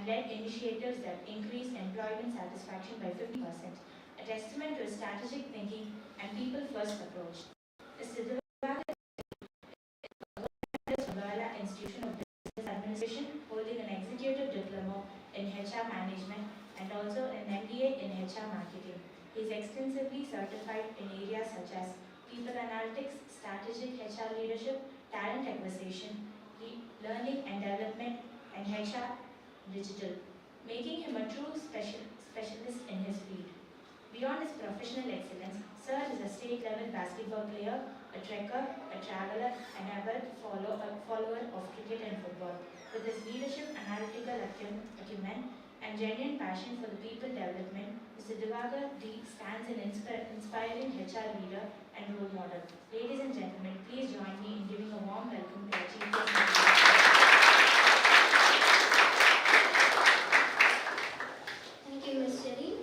and led initiatives that increased employment satisfaction by 50%, a testament to his strategic thinking and people-first approach. Mr. Divakar is from Loyola Institution of Business Administration, holding an executive diploma in HR management and also an MBA in HR marketing. He is extensively certified in areas such as people analytics, strategic HR leadership, talent acquisition, learning and development, and HR digital, making him a true specialist in his field. Beyond his professional excellence, Sir is a state-level basketball player, a trekker, a traveler, and avid follower of cricket and football. With his leadership, analytical acumen, and genuine passion for the people development, Mr. Divakar D stands an inspiring HR leader and role model. Ladies and gentlemen, please join me in giving a warm welcome to our Chief Guest. Thank you, Ms. Sherry.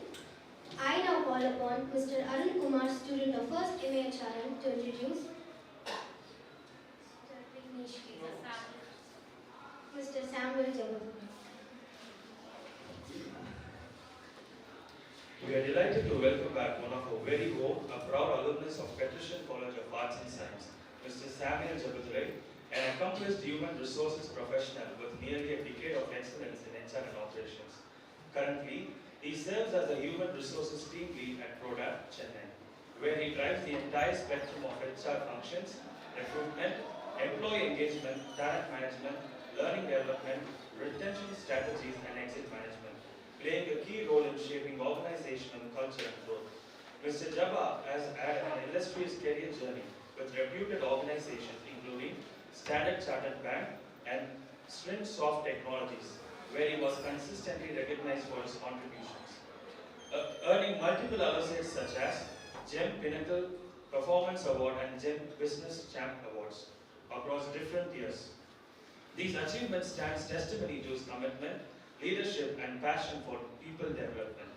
I now call upon Mr. Arun Kumar, student of 1st MAHRM, to introduce Mr. Samuel Jabbar. We are delighted to welcome back one of our very own, a proud alumnus of Petrosian College of Arts and Science, Mr. Samuel Jabbar, an accomplished human resources professional with nearly a decade of excellence in HR and operations. Currently, he serves as the Human Resources Team Lead at PRODA, Chennai, where he drives the entire spectrum of HR functions, recruitment, employee engagement, talent management, learning development, retention strategies, and exit management, playing a key role in shaping organizational culture and growth. Mr. Jabbar has had an illustrious career journey with reputed organizations including Standard Chartered Bank and Sprint Soft Technologies, where he was consistently recognized for his contributions, earning multiple accolades such as GEM Pinnacle Performance Award and GEM Business Champ Awards across different years. These achievements stand testimony to his commitment, leadership, and passion for people development.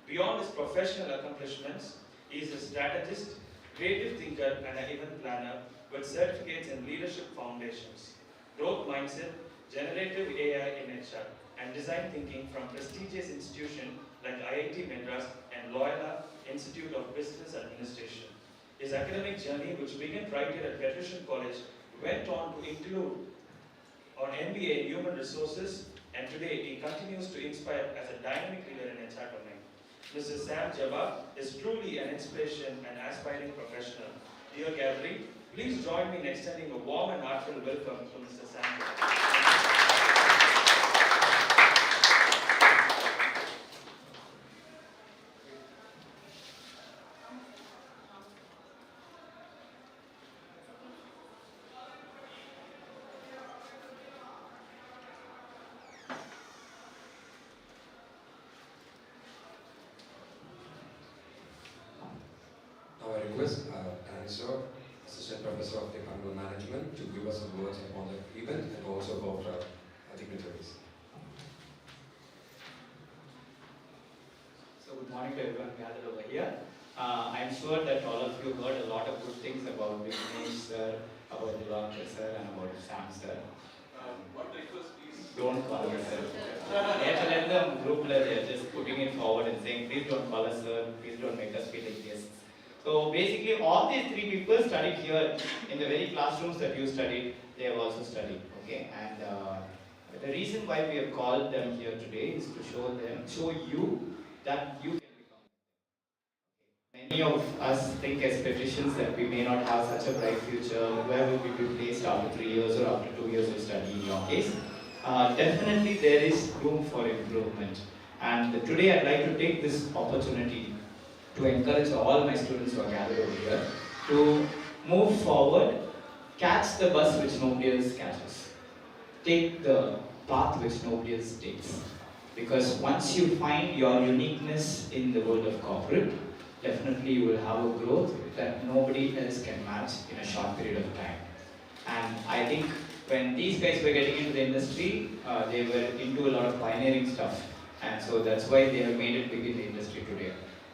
Beyond his professional accomplishments, he is a strategist, creative thinker, and an event planner with certificates in leadership foundations, growth mindset, generative AI in HR, and design thinking from prestigious institutions like IIT Madras and Loyola Institute of Business Administration. His academic journey, which began right here at Petrosian College, went on to include an MBA in Human Resources, and today he continues to inspire as a dynamic leader in HR domain. Mr. Sam Jabbar is truly an inspiration and aspiring professional. Dear Gathering, please join me in extending a warm and heartfelt welcome to Mr. Sam Jabbar. Now I request Answer, Assistant Professor of Economic Management, to give us some words upon the event and also about our dignitaries. So good morning to everyone gathered over here. I'm sure that all of you heard a lot of good things about Vignesh sir, about Divakar sir, and about Sam sir. What request, please? Don't call us sir. They have to let them group level, they're just putting it forward and saying, please don't call us sir, please don't make us feel like guests. So basically all these three people studied here in the very classrooms that you studied, they have also studied. Okay, and the reason why we have called them here today is to show you that you can become. Many of us think as patricians that we may not have such a bright future. Where will we be placed after 3 years or after 2 years of study in your case? Definitely there is room for improvement. And today I'd like to take this opportunity to encourage all my students who are gathered over here to move forward, catch the bus which nobody else catches, take the path which nobody else takes. Because once you find your uniqueness in the world of corporate, definitely you will have a growth that nobody else can match in a short period of time. And I think when these guys were getting into the industry, they were into a lot of pioneering stuff. And so that's why they have made it big in the industry today.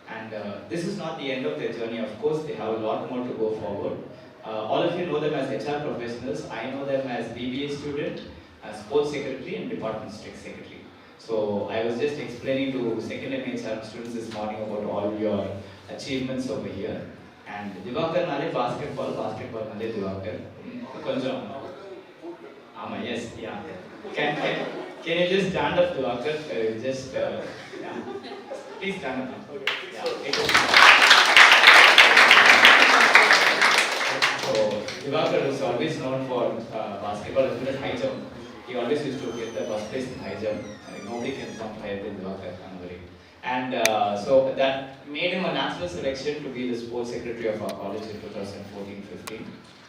And this is not the end of their journey. Of course, they have a lot more to go forward. All of you know them as HR professionals. I know them as BBA student, as sports secretary and department secretary. So I was just explaining to second MHR students this morning about all your achievements over here. And Divakar nale basketball nale Divakar. Konjam. Yes, yeah. Can you just stand up, Divakar? Yeah. Please stand up. Yeah. So Divakar was always known for basketball as well as high jump. He always used to get the first place in high jump. Nobody can jump higher than Divakar, and so that made him a natural selection to be the sports secretary of our college in 2014-15.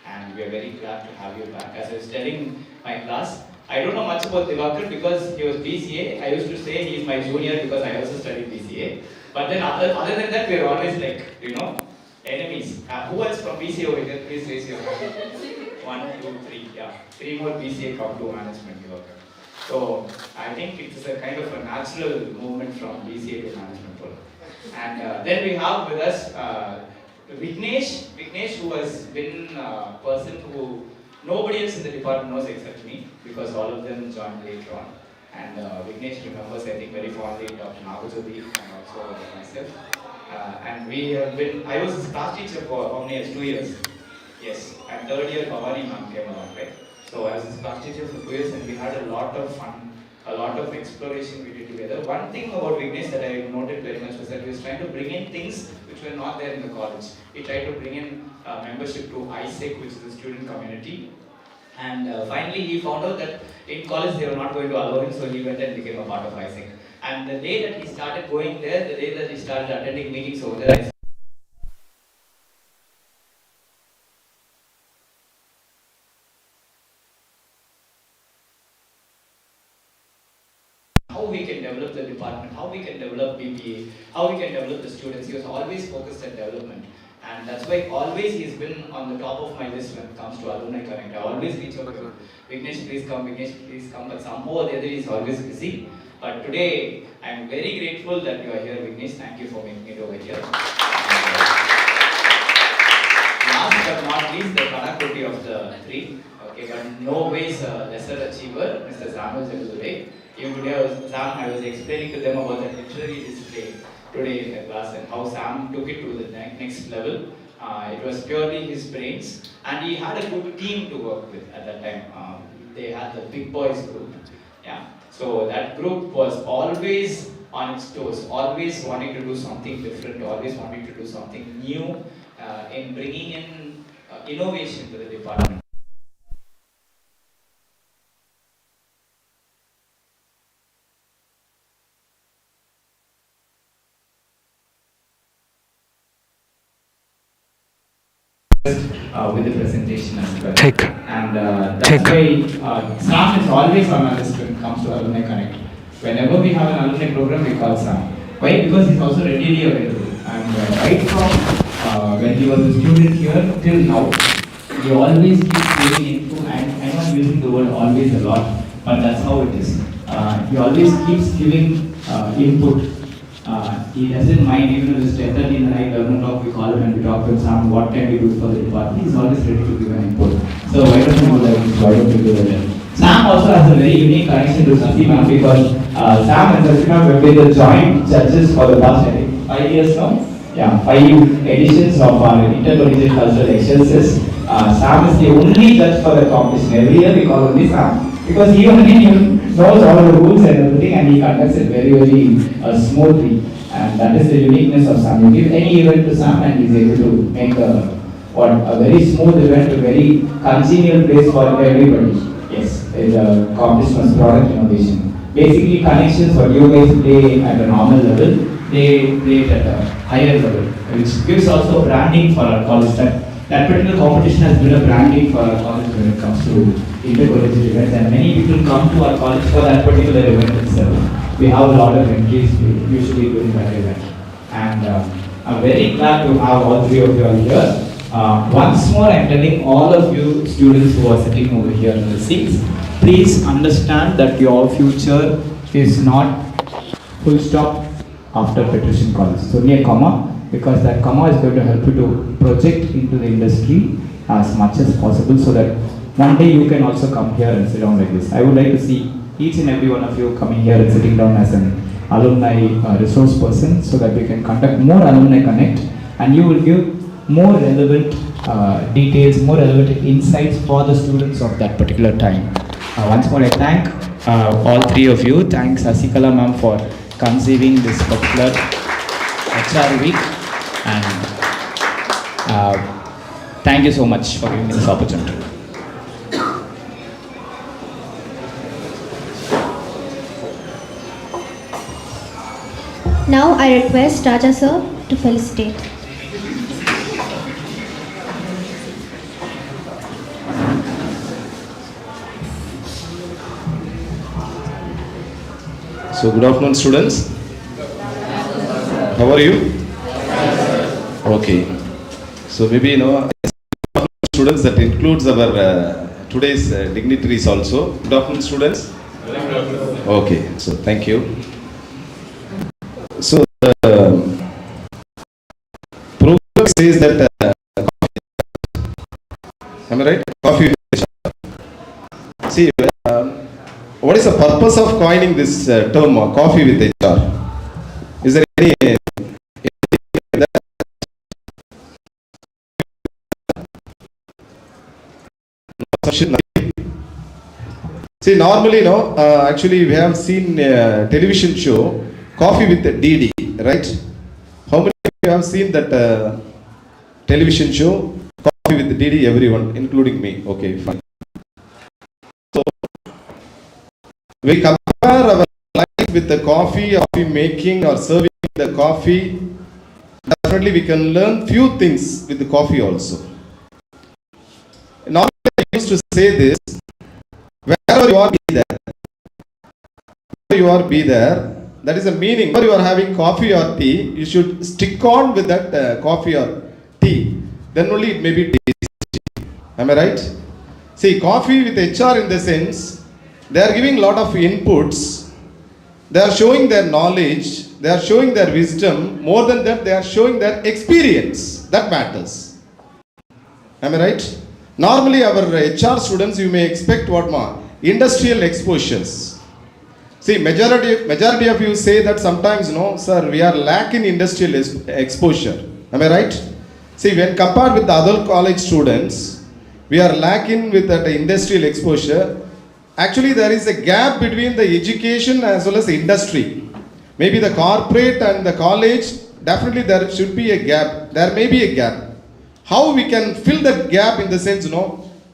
And we are very glad to have you back. As I was telling my class, I don't know much about Divakar because he was BCA. I used to say he's my junior because I also studied BCA. But then other than that, we are always like, enemies. Who else from BCA over here? Please raise your hand. 1, 2, 3. Yeah. 3 more BCA come to management here. So I think it is a kind of a natural movement from BCA to management role. And then we have with us Vignesh, who has been a person who nobody else in the department knows except me, because all of them joined later on. And Vignesh remembers, I think, very fondly Dr. Nagajodi and also myself. And we have been, I was his class teacher for how many years? 2 years. Yes, and third year Bhavani ma'am came along, right? So I was his class teacher for 2 years and we had a lot of fun, a lot of exploration we did together. One thing about Vignesh that I noted very much was that he was trying to bring in things which were not there in the college. He tried to bring in membership to ISEC, which is the student community. And finally he found out that in college they were not going to allow him, so he went and became a part of ISEC. And the day that he started going there, the day that he started attending meetings over there, how we can develop the department, how we can develop BPA, how we can develop the students. He was always focused on development. And that's why always he's been on the top of my list when it comes to Alumni Connect. I always reach out to him. Vignesh, please come. But somehow or the other he's always busy. But today, I'm very grateful that you are here, Vignesh. Thank you for making it over here. Last but not least, the connectivity of the three. Okay, but no ways a lesser achiever, Mr. Samuel Jagudure. Even today, I was explaining to them about the literary display today in the class and how Sam took it to the next level. It was purely his brains, and he had a good team to work with at that time. They had the Big Boys group. Yeah. So that group was always on its toes, always wanting to do something different, always wanting to do something new in bringing in innovation to the department. With the presentation as well. And that's why Sam is always on our list when it comes to Alumni Connect. Whenever we have an alumni program, we call Sam. Why? Because he's also readily available. And right from when he was a student here till now, he always keeps giving input. And I know I'm using the word always a lot, but that's how it is. He always keeps giving input. He doesn't mind, even if it's 10:30 in the night, government talk, we call him and we talk to him, Sam, what can we do for the department? He's always ready to give an input. So why don't you do that? Why don't you do that? Sam also has a very unique connection to Sasi ma'am because Sam and Sasi ma'am have been the joint judges for the last, I think, 5 years now. Yeah, 5 editions of our intercollegiate cultural exchanges. Sam is the only judge for the competition. Every year we call only Sam. Because he only knows all the rules and everything, and he conducts it very smoothly. And that is the uniqueness of Sam. You give any event to Sam and he's able to make a very smooth event, a very congenial place for everybody. Yes, it's a competition, product innovation. Basically, connections, what you guys play at a normal level, they play it at a higher level, which gives also branding for our college. That particular competition has been a branding for our college when it comes to intercollegiate events, and many people come to our college for that particular event itself. We have a lot of entries usually during that event. And I'm very glad to have all three of you all here. Once more, I'm telling all of you students who are sitting over here in the seats, please understand that your future is not full stop after Patrician College. It's only a comma, because that comma is going to help you to project into the industry as much as possible so that one day you can also come here and sit down like this. I would like to see each and every one of you coming here and sitting down as an alumni resource person, so that we can conduct more alumni connect, and you will give more relevant details, more relevant insights for the students of that particular time. Once more, I thank all three of you. Thanks Asikala ma'am for conceiving this particular HR week, and thank you so much for giving me this opportunity. Now I request Raja sir to felicitate. So good afternoon, students. How are you? Okay. So maybe students, that includes our today's dignitaries also. Good afternoon, students. Okay. So thank you. So the program says that am I right? Coffee. See, what is the purpose of coining this term, coffee with HR? Is there any See, normally, actually we have seen a television show, Coffee with DD, right? How many of you have seen that television show, Coffee with DD? Everyone, including me. Okay, fine. So, we compare our life with the coffee making or serving the coffee. Definitely we can learn few things with the coffee also. Normally I used to say this, wherever you are, be there. Wherever you are, be there. That is the meaning. Whenever you are having coffee or tea, you should stick on with that coffee or tea. Then only it may be tasty. Am I right? See, coffee with HR in the sense, they are giving a lot of inputs. They are showing their knowledge. They are showing their wisdom. More than that, they are showing their experience. That matters. Am I right? Normally, our HR students, you may expect what more? Industrial exposures. See, majority of you say that sometimes, no, sir, we are lacking industrial exposure. Am I right? See, when compared with the other college students, we are lacking with that industrial exposure. Actually, there is a gap between the education as well as the industry. Maybe the corporate and the college, definitely there should be a gap. There may be a gap. How we can fill that gap in the sense,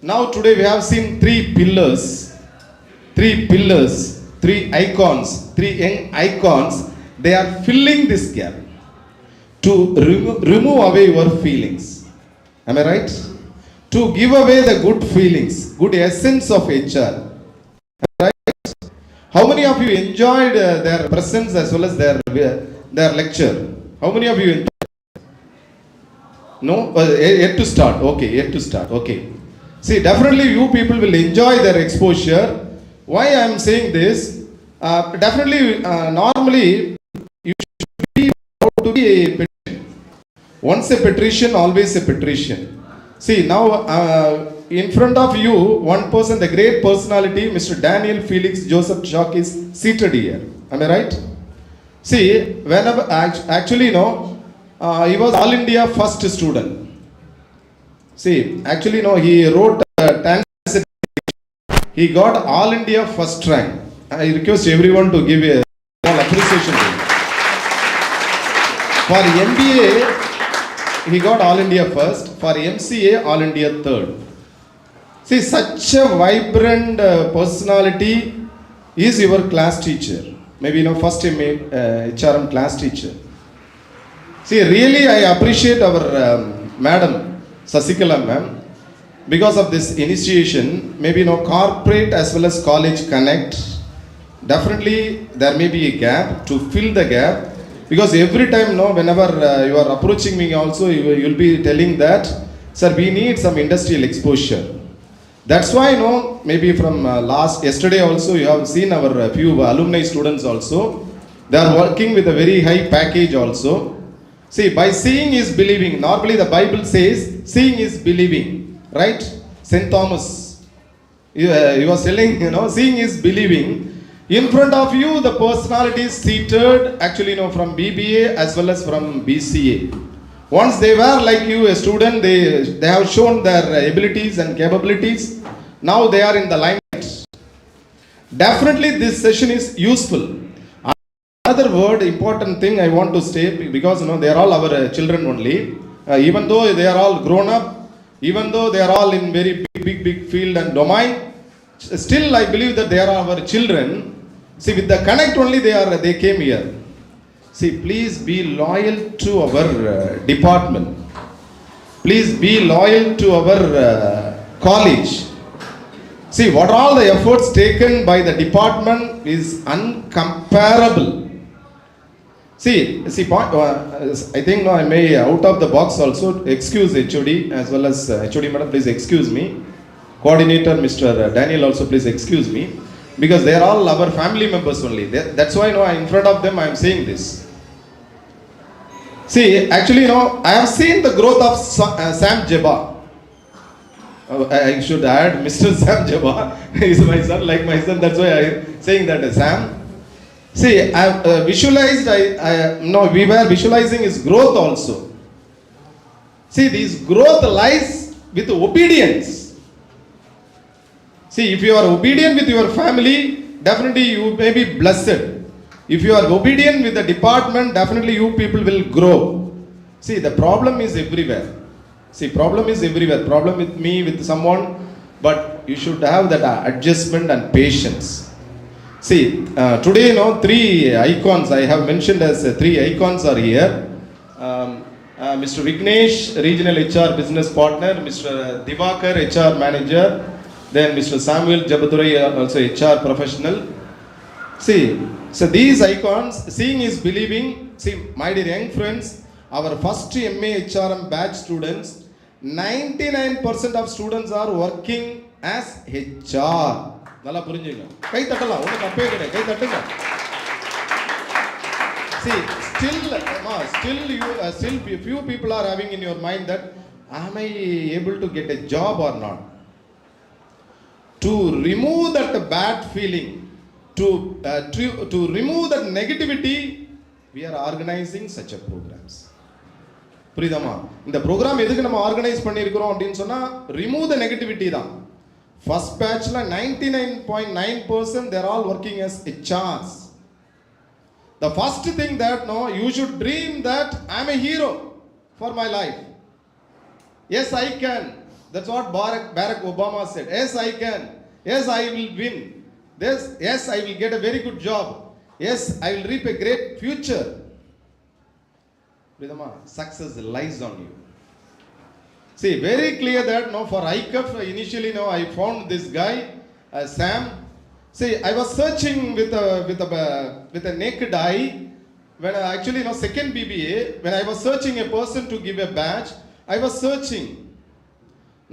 now today we have seen three pillars, three icons, three young icons. They are filling this gap to remove away your feelings. Am I right? To give away the good feelings, good essence of HR. Right? How many of you enjoyed their presence as well as their lecture? How many of you enjoyed? No? Yet to start. Okay, yet to start. Okay. See, definitely you people will enjoy their exposure. Why I am saying this? Definitely, normally, you should be proud to be a patrician. Once a patrician, always a patrician. See, now, in front of you, one person, the great personality, Mr. Daniel Felix Joseph Chalk is seated here. Am I right? See, whenever, actually, he was All India first student. See, actually, he wrote he got All India first rank. I request everyone to give a small appreciation to him. For MBA, he got All India first. For MCA, All India third. See, such a vibrant personality is your class teacher. Maybe first HRM class teacher. See, really I appreciate our Madam Sasikala ma'am. Because of this initiation, maybe corporate as well as college connect. Definitely there may be a gap. To fill the gap, because every time whenever you are approaching me also, you will be telling that, sir, we need some industrial exposure. That's why maybe from yesterday also you have seen our few alumni students also. They are working with a very high package also. See, by seeing is believing. Normally the Bible says seeing is believing. Right? St. Thomas, he was telling, seeing is believing. In front of you, the personality is seated actually from BBA as well as from BCA. Once they were like you, a student, they have shown their abilities and capabilities. Now they are in the limelight. Definitely this session is useful. Another word, important thing I want to say, because they are all our children only. Even though they are all grown up, even though they are all in very big field and domain, still I believe that they are our children. See, with the connect only they came here. See, please be loyal to our department. Please be loyal to our college. See, what all the efforts taken by the department is uncomparable. See, I think I may out of the box also excuse HOD as well as HOD madam, please excuse me. Coordinator Mr. Daniel also please excuse me, because they are all our family members only. That's why in front of them I am saying this. See, actually I have seen the growth of Sam Jeba. I should add Mr. Sam Jeba is my son, like my son. That's why I am saying that Sam. See, I have visualized, we were visualizing his growth also. See, this growth lies with obedience. See, if you are obedient with your family, definitely you may be blessed. If you are obedient with the department, definitely you people will grow. See, the problem is everywhere. See, problem is everywhere. Problem with me, with someone, but you should have that adjustment and patience. See, today, three icons I have mentioned as three icons are here. Mr. Vignesh, Regional HR Business Partner, Mr. Divakar, HR Manager, then Mr. Samuel Jabadurai, also HR Professional. See, so these icons, seeing is believing. See, my dear young friends, our first MA HRM batch students, 99% of students are working as HR. நல்லா புரிஞ்சுங்க. கை தட்டலாம், ஒன்றும் தப்பே கிடையாது, கை தட்டுங்க. See, still few people are having in your mind that am I able to get a job or not? To remove that bad feeling, to remove that negativity, we are organizing such a programs. புரியுதாமா? இந்த program எதுக்கு நம்ம organise பண்ணியிருக்கிறோம் அப்படின்னு சொன்னா remove the negativity தான். First batch la 99.9% they are all working as HRs. The first thing that you should dream that I am a hero for my life. Yes, I can. That's what Barack Obama said. Yes, I can. Yes, I will win. Yes, I will get a very good job. Yes, I will reap a great future. Success lies on you. See, very clear that for ICAF, initially I found this guy, Sam. See, I was searching with a naked eye. When actually second BBA, when I was searching a person to give a badge, I was searching.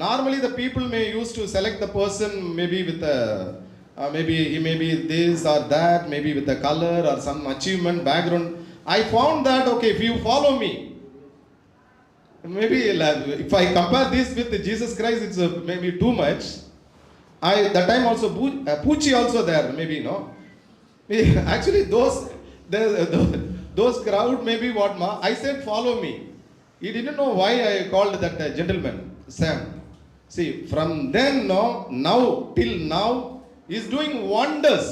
Normally the people may used to select the person maybe with maybe this or that, maybe with the color or some achievement background. I found that okay, if you follow me, maybe if I compare this with Jesus Christ, it's maybe too much. That time also Pucci also there, maybe actually those crowd maybe what I said follow me. He didn't know why I called that gentleman Sam. See, from then now till now he's doing wonders.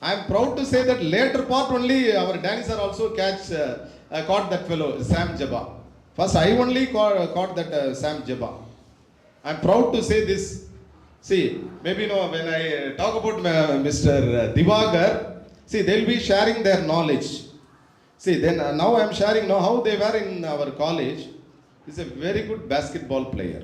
I am proud to say that later part only our Danny sir also caught that fellow Sam Jeba. First I only caught that Sam Jeba. I am proud to say this. See, maybe when I talk about Mr. Divakar, see, they will be sharing their knowledge. See, then now I am sharing how they were in our college. He's a very good basketball player.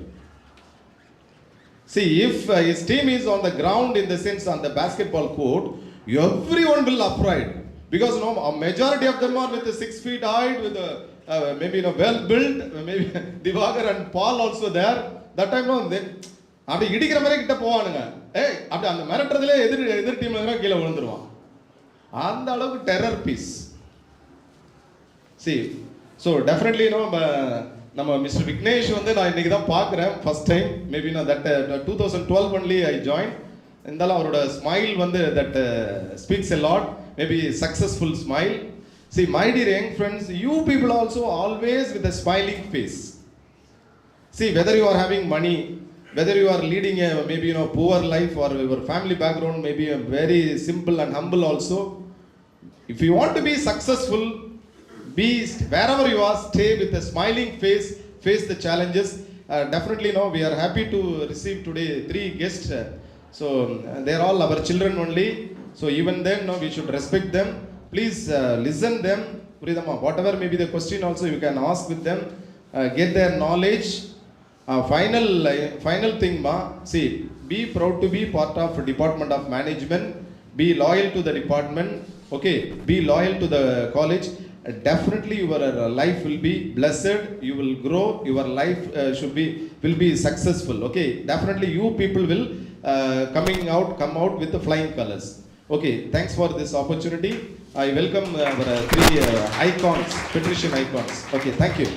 See, if his team is on the ground, in the sense on the basketball court, everyone will upright, because a majority of them are with a 6 feet height, with maybe well built, maybe Divakar and Paul also there. That time அப்படி இடிக்கிற மாதிரி கிட்ட போவானுங்க. அப்படி அந்த மிரட்டுறதுல எதிர் டீம்ல கீழே விழுந்துருவான். அந்த அளவுக்கு terror piece. See, so definitely நம்ம மிஸ்டர் விக்னேஷ் நான் இன்னைக்கு தான் பார்க்குறேன் first time. Maybe that 2012 only I joined. இருந்தாலும் அவரோட ஸ்மைல் வந்து that speaks a lot, maybe successful smile. See, my dear young friends, you people also always with a smiling face. See, whether you are having money, whether you are leading a maybe poor life, or your family background may be a very simple and humble also, if you want to be successful, be wherever you are, stay with a smiling face, face the challenges. Definitely we are happy to receive today 3 guests. So they are all our children only, so even then we should respect them. Please listen them, whatever may be the question also you can ask with them, get their knowledge. Final thing see, be proud to be part of department of management, be loyal to the department, okay, be loyal to the college. Definitely your life will be blessed, you will grow, your life will be successful, okay. Definitely you people will come out with the flying colors. Okay, thanks for this opportunity. I welcome our 3 icons, patrician icons. Okay, thank you.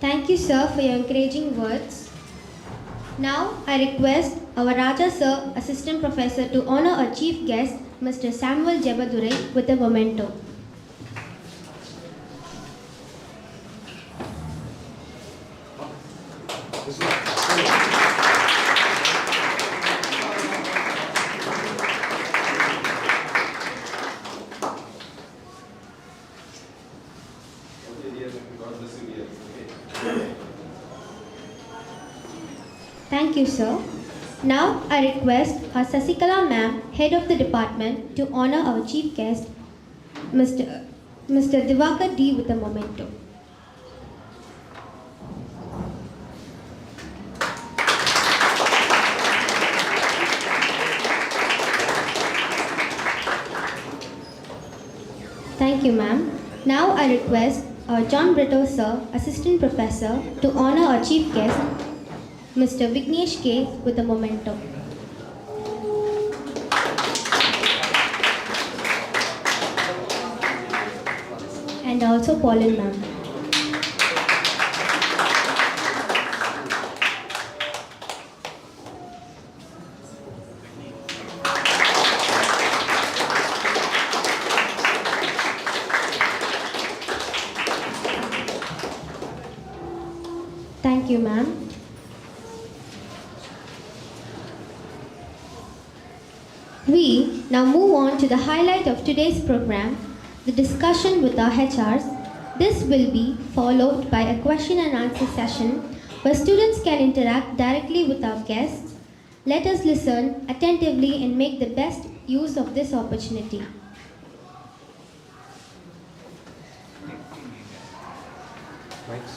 Thank you, sir, for your encouraging words. Now, I request our Raja sir, Assistant Professor, to honor our chief guest, Mr. Samuel Jebadurai, with a memento. Thank you, sir. Now, I request our Sasikala ma'am, head of the department, to honor our chief guest, Mr. Divakar D, with a memento. Thank you, ma'am. Now, I request our John Brito sir, Assistant Professor, to honor our chief guest, Mr. Vignesh K, with a memento. And also Pauline ma'am. Thank you, ma'am. We now move on to the highlight of today's program, the discussion with our HRs. This will be followed by a question and answer session where students can interact directly with our guests. Let us listen attentively and make the best use of this opportunity. Thanks.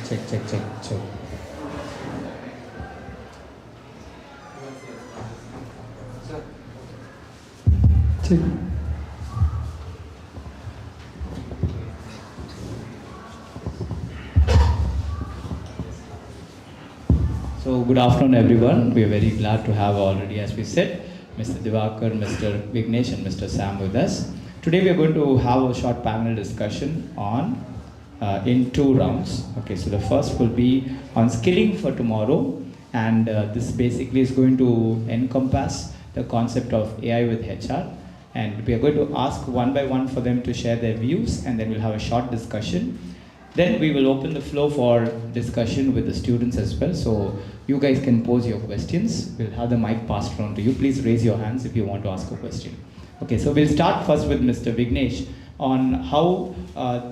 Check. Check. Check. So good afternoon everyone. We are very glad to have already, as we said, Mr. Divakar, Mr. Vignesh and Mr. Sam with us. Today we are going to have a short panel discussion on in 2 rounds. Okay, so the first will be on skilling for tomorrow, and this basically is going to encompass the concept of AI with HR, and we are going to ask one by one for them to share their views, and then we'll have a short discussion. Then we will open the floor for discussion with the students as well. So you guys can pose your questions. We'll have the mic passed around to you. Please raise your hands if you want to ask a question. Okay, so we'll start first with Mr. Vignesh on how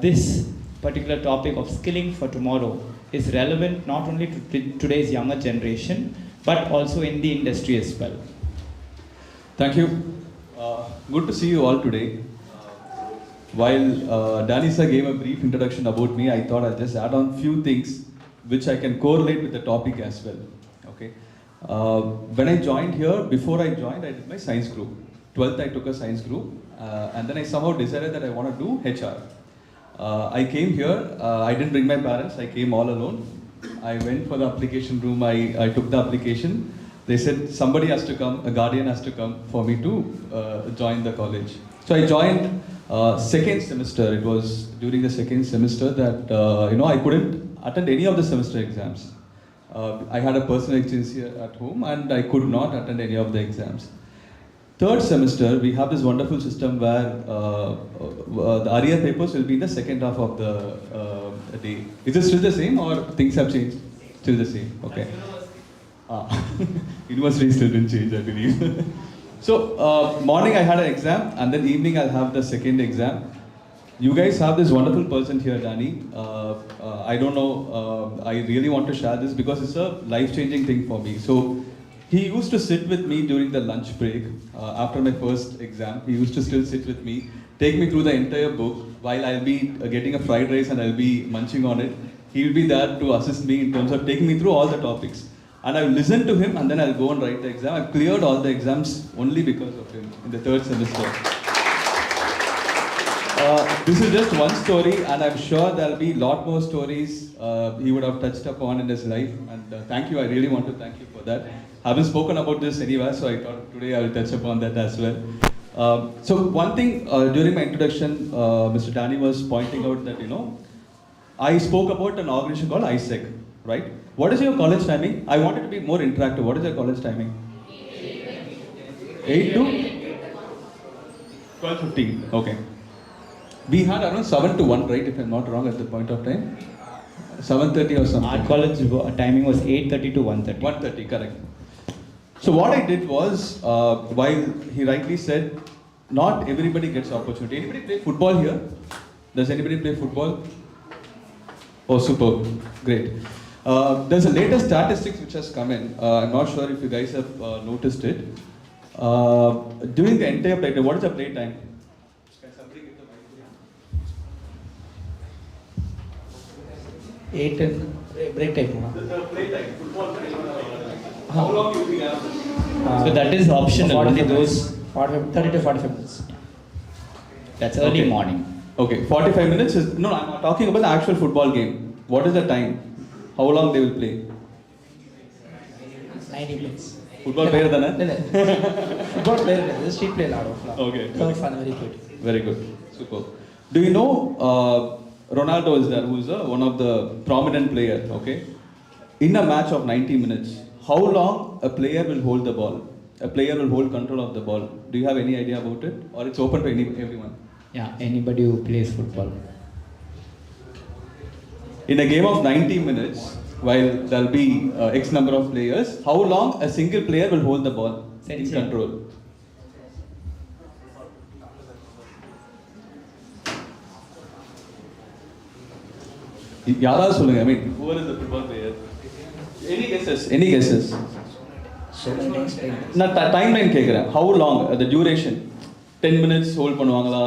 this particular topic of skilling for tomorrow is relevant not only to today's younger generation, but also in the industry as well. Thank you. Good to see you all today. While Danny sir gave a brief introduction about me, I thought I'll just add on few things which I can correlate with the topic as well. Okay. When I joined here, before I joined, I did my science group. 12th, I took a science group, and then I somehow decided that I want to do HR. I came here, I didn't bring my parents, I came all alone. I went for the application room, I took the application. They said somebody has to come, a guardian has to come for me to join the college. So I joined second semester. It was during the second semester that I couldn't attend any of the semester exams. I had a personal emergency at home and I could not attend any of the exams. Third semester, we have this wonderful system where the arrear papers will be in the second half of the day. Is it still the same or things have changed? Still the same, okay. University still didn't change, I believe. So, morning I had an exam and then evening I'll have the second exam. You guys have this wonderful person here, Danny. I don't know, I really want to share this because it's a life-changing thing for me. So, he used to sit with me during the lunch break after my first exam. He used to still sit with me, take me through the entire book while I'll be getting a fried rice and I'll be munching on it. He'll be there to assist me in terms of taking me through all the topics. And I'll listen to him and then I'll go and write the exam. I've cleared all the exams only because of him in the third semester. This is just one story and I'm sure there'll be a lot more stories he would have touched upon in his life. And thank you, I really want to thank you for that. I haven't spoken about this anywhere, so I thought today I will touch upon that as well. So one thing during my introduction, Mr. Danny was pointing out that, I spoke about an organization called ISEC, right? What is your college timing? I wanted to be more interactive. What is your college timing? 8 to 12:15. Okay. We had around 7 to 1, right? If I'm not wrong at the point of time. 7:30 or something. Our college timing was 8:30 to 1:30. 1:30, correct. So what I did was, while he rightly said, not everybody gets opportunity. Anybody play football here? Does anybody play football? Oh, super, great. There's a latest statistics which has come in. I'm not sure if you guys have noticed it. During the entire play time, what is the play time? Can somebody get the mic? 8 and break time. The play time, football play. How long do you have? So that is optional, only those 30 to 45 minutes. That's early morning. Okay, 45 minutes is, no, I'm not talking about the actual football game. What is the time? How long they will play? 90 minutes. Football player than Football player, the street play lot of. Okay. Fun, very good. Very good. Super. Do you know Ronaldo is there, who is one of the prominent player, okay? In a match of 90 minutes, how long a player will hold the ball? A player will hold control of the ball. Do you have any idea about it? Or it's open to everyone? Yeah, anybody who plays football. In a game of 90 minutes, while there will be X number of players, how long a single player will hold the ball in control? Yara சொல்லுங்க, I mean, who is the football player? Any guesses? Any guesses? So many times playing. நான் timeline கேக்குறேன். How long? The duration? 10 minutes hold பண்ணுவாங்களா?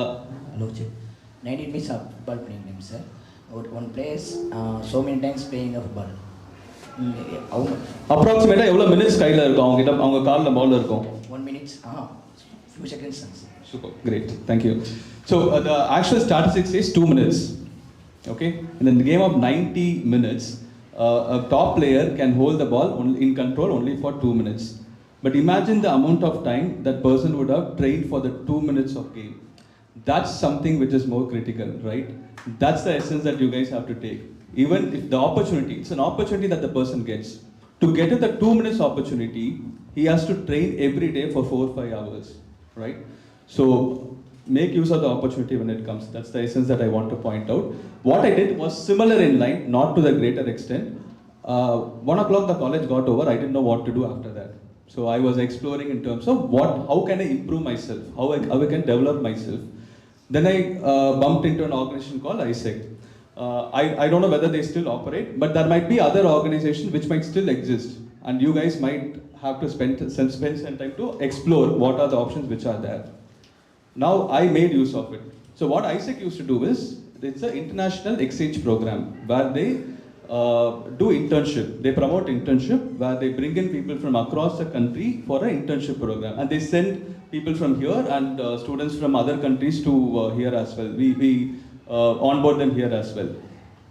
Hello, 90 minutes of football playing time, sir. One plays so many times playing a football. Approximately எவ்வளவு minutes கையில இருக்கும் அவங்க கிட்ட, அவங்க கால்ல பால் இருக்கும்? 1 minute, few seconds. Super, great, thank you. So the actual statistics says 2 minutes. Okay, and in the game of 90 minutes, a top player can hold the ball in control only for 2 minutes. But imagine the amount of time that person would have trained for the 2 minutes of game. That's something which is more critical, right? That's the essence that you guys have to take. Even if the opportunity, it's an opportunity that the person gets. To get to the 2 minutes opportunity, he has to train every day for 4 or 5 hours, right? So make use of the opportunity when it comes. That's the essence that I want to point out. What I did was similar in line, not to the greater extent. 1 o'clock the college got over, I didn't know what to do after that. So I was exploring in terms of how can I improve myself, how I can develop myself. Then I bumped into an organization called ISEC. I don't know whether they still operate, but there might be other organizations which might still exist. And you guys might have to spend some time to explore what are the options which are there. Now I made use of it. So what ISEC used to do is, it's an international exchange program where they do internship. They promote internship where they bring in people from across the country for an internship program, and they send people from here and students from other countries to here as well. We onboard them here as well.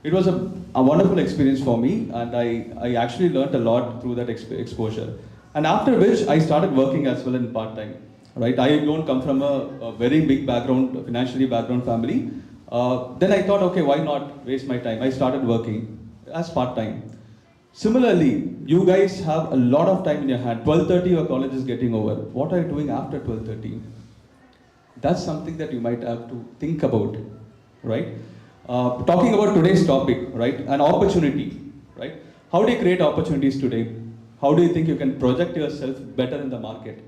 It was a wonderful experience for me, and I actually learned a lot through that exposure. And after which I started working as well in part-time. Right? I don't come from a very big background, financially background family. Then I thought, okay, why not waste my time? I started working as part-time. Similarly, you guys have a lot of time in your hand. 12:30 your college is getting over. What are you doing after 12:30? That's something that you might have to think about, right? Talking about today's topic, right? An opportunity, right? How do you create opportunities today? How do you think you can project yourself better in the market?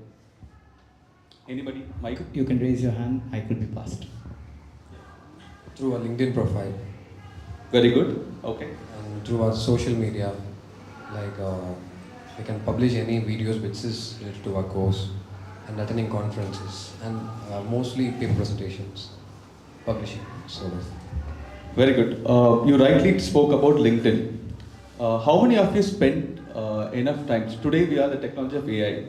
Anybody? Mike? You can raise your hand, I could be passed. Through a LinkedIn profile. Very good. Okay. And through our social media, like we can publish any videos which is related to our course, and attending conferences, and mostly paper presentations, publishing, sort of. Very good. You rightly spoke about LinkedIn. How many of you spent enough time? Today we are the technology of AI.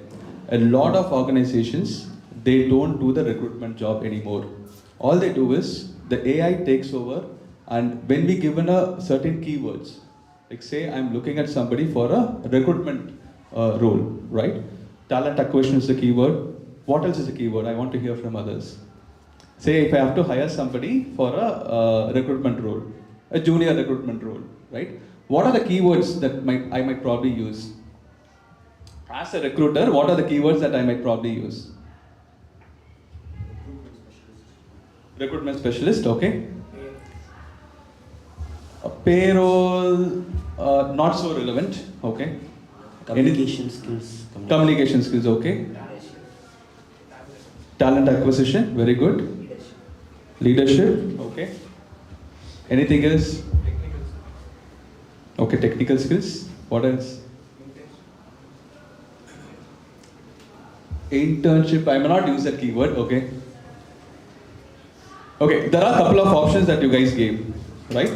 A lot of organizations, they don't do the recruitment job anymore. All they do is the AI takes over, and when we given a certain keywords, like say I'm looking at somebody for a recruitment role, right? Talent acquisition is the keyword. What else is the keyword? I want to hear from others. Say if I have to hire somebody for a recruitment role, a junior recruitment role, right? What are the keywords that I might probably use? As a recruiter, what are the keywords that I might probably use? Recruitment specialist, okay. A payroll, not so relevant, okay. Communication skills. Communication skills, okay. Talent acquisition, very good. Leadership, okay. Anything else? Okay, technical skills. What else? Internship, I may not use that keyword, okay. Okay, there are a couple of options that you guys gave, right?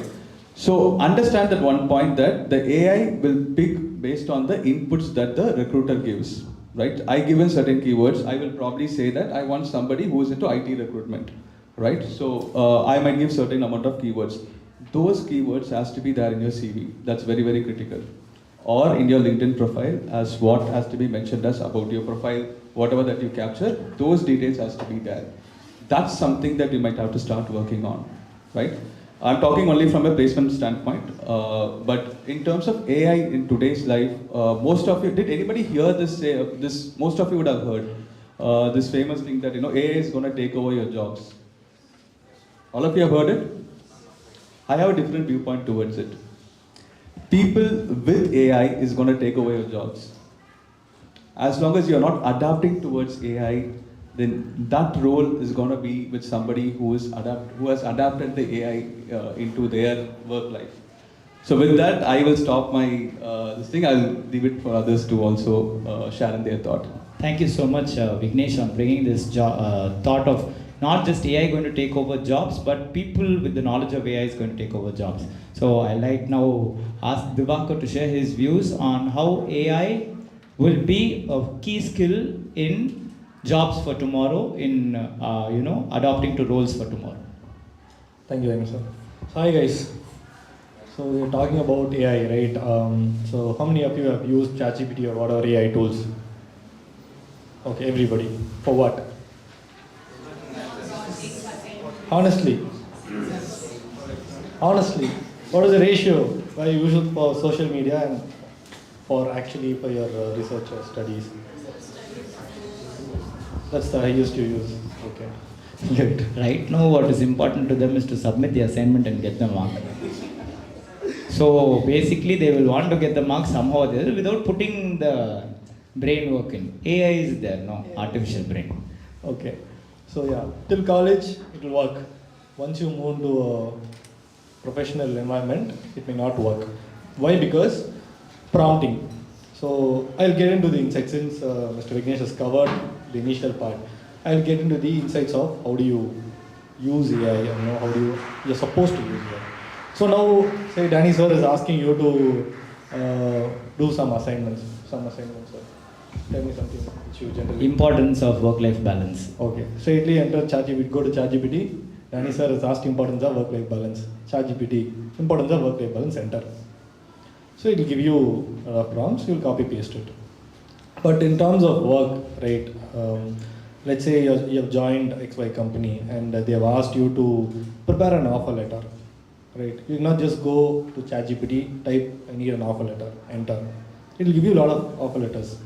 So understand that one point that the AI will pick based on the inputs that the recruiter gives, right? I given certain keywords, I will probably say that I want somebody who is into IT recruitment, right? So I might give certain amount of keywords. Those keywords has to be there in your CV. That's very, very critical. Or in your LinkedIn profile as what has to be mentioned as about your profile, whatever that you capture, those details has to be there. That's something that you might have to start working on, right? I'm talking only from a placement standpoint, but in terms of AI in today's life, most of you, did anybody hear this say, most of you would have heard this famous thing that, AI is going to take over your jobs. All of you have heard it? I have a different viewpoint towards it. People with AI is going to take over your jobs. As long as you're not adapting towards AI, then that role is going to be with somebody who has adapted the AI into their work life. So with that, I will stop my this thing. I'll leave it for others to also share in their thought. Thank you so much, Vignesh, on bringing this thought of not just AI going to take over jobs, but people with the knowledge of AI is going to take over jobs. So I like now ask Divakar to share his views on how AI will be a key skill in jobs for tomorrow, in adapting to roles for tomorrow. Thank you very much, sir. So hi guys. So we're talking about AI, right? So how many of you have used ChatGPT or whatever AI tools? Okay, everybody. For what? Honestly, what is the ratio why you use it for social media and for your research or studies? That's the highest you use. Okay. Good. Right now, what is important to them is to submit the assignment and get the mark. So basically, they will want to get the mark somehow or the other without putting the brain work in. AI is there, no? Artificial brain. Okay. So yeah, till college it will work. Once you move to a professional environment, it may not work. Why? Because prompting. So I'll get into the insights since Mr. Vignesh has covered the initial part. I'll get into the insights of how do you use AI and know how you're supposed to use AI. So now, say Danny sir is asking you to do some assignments. Sir. Tell me something which you generally. Importance of work-life balance. Okay. Straightly enter ChatGPT. Go to ChatGPT. Danny sir has asked importance of work-life balance. ChatGPT. Importance of work-life balance. Enter. So it will give you prompts. You will copy paste it. But in terms of work, right? Let's say you have joined XY company and they have asked you to prepare an offer letter, right? You cannot just go to ChatGPT, type I need an offer letter, enter. It will give you a lot of offer letters.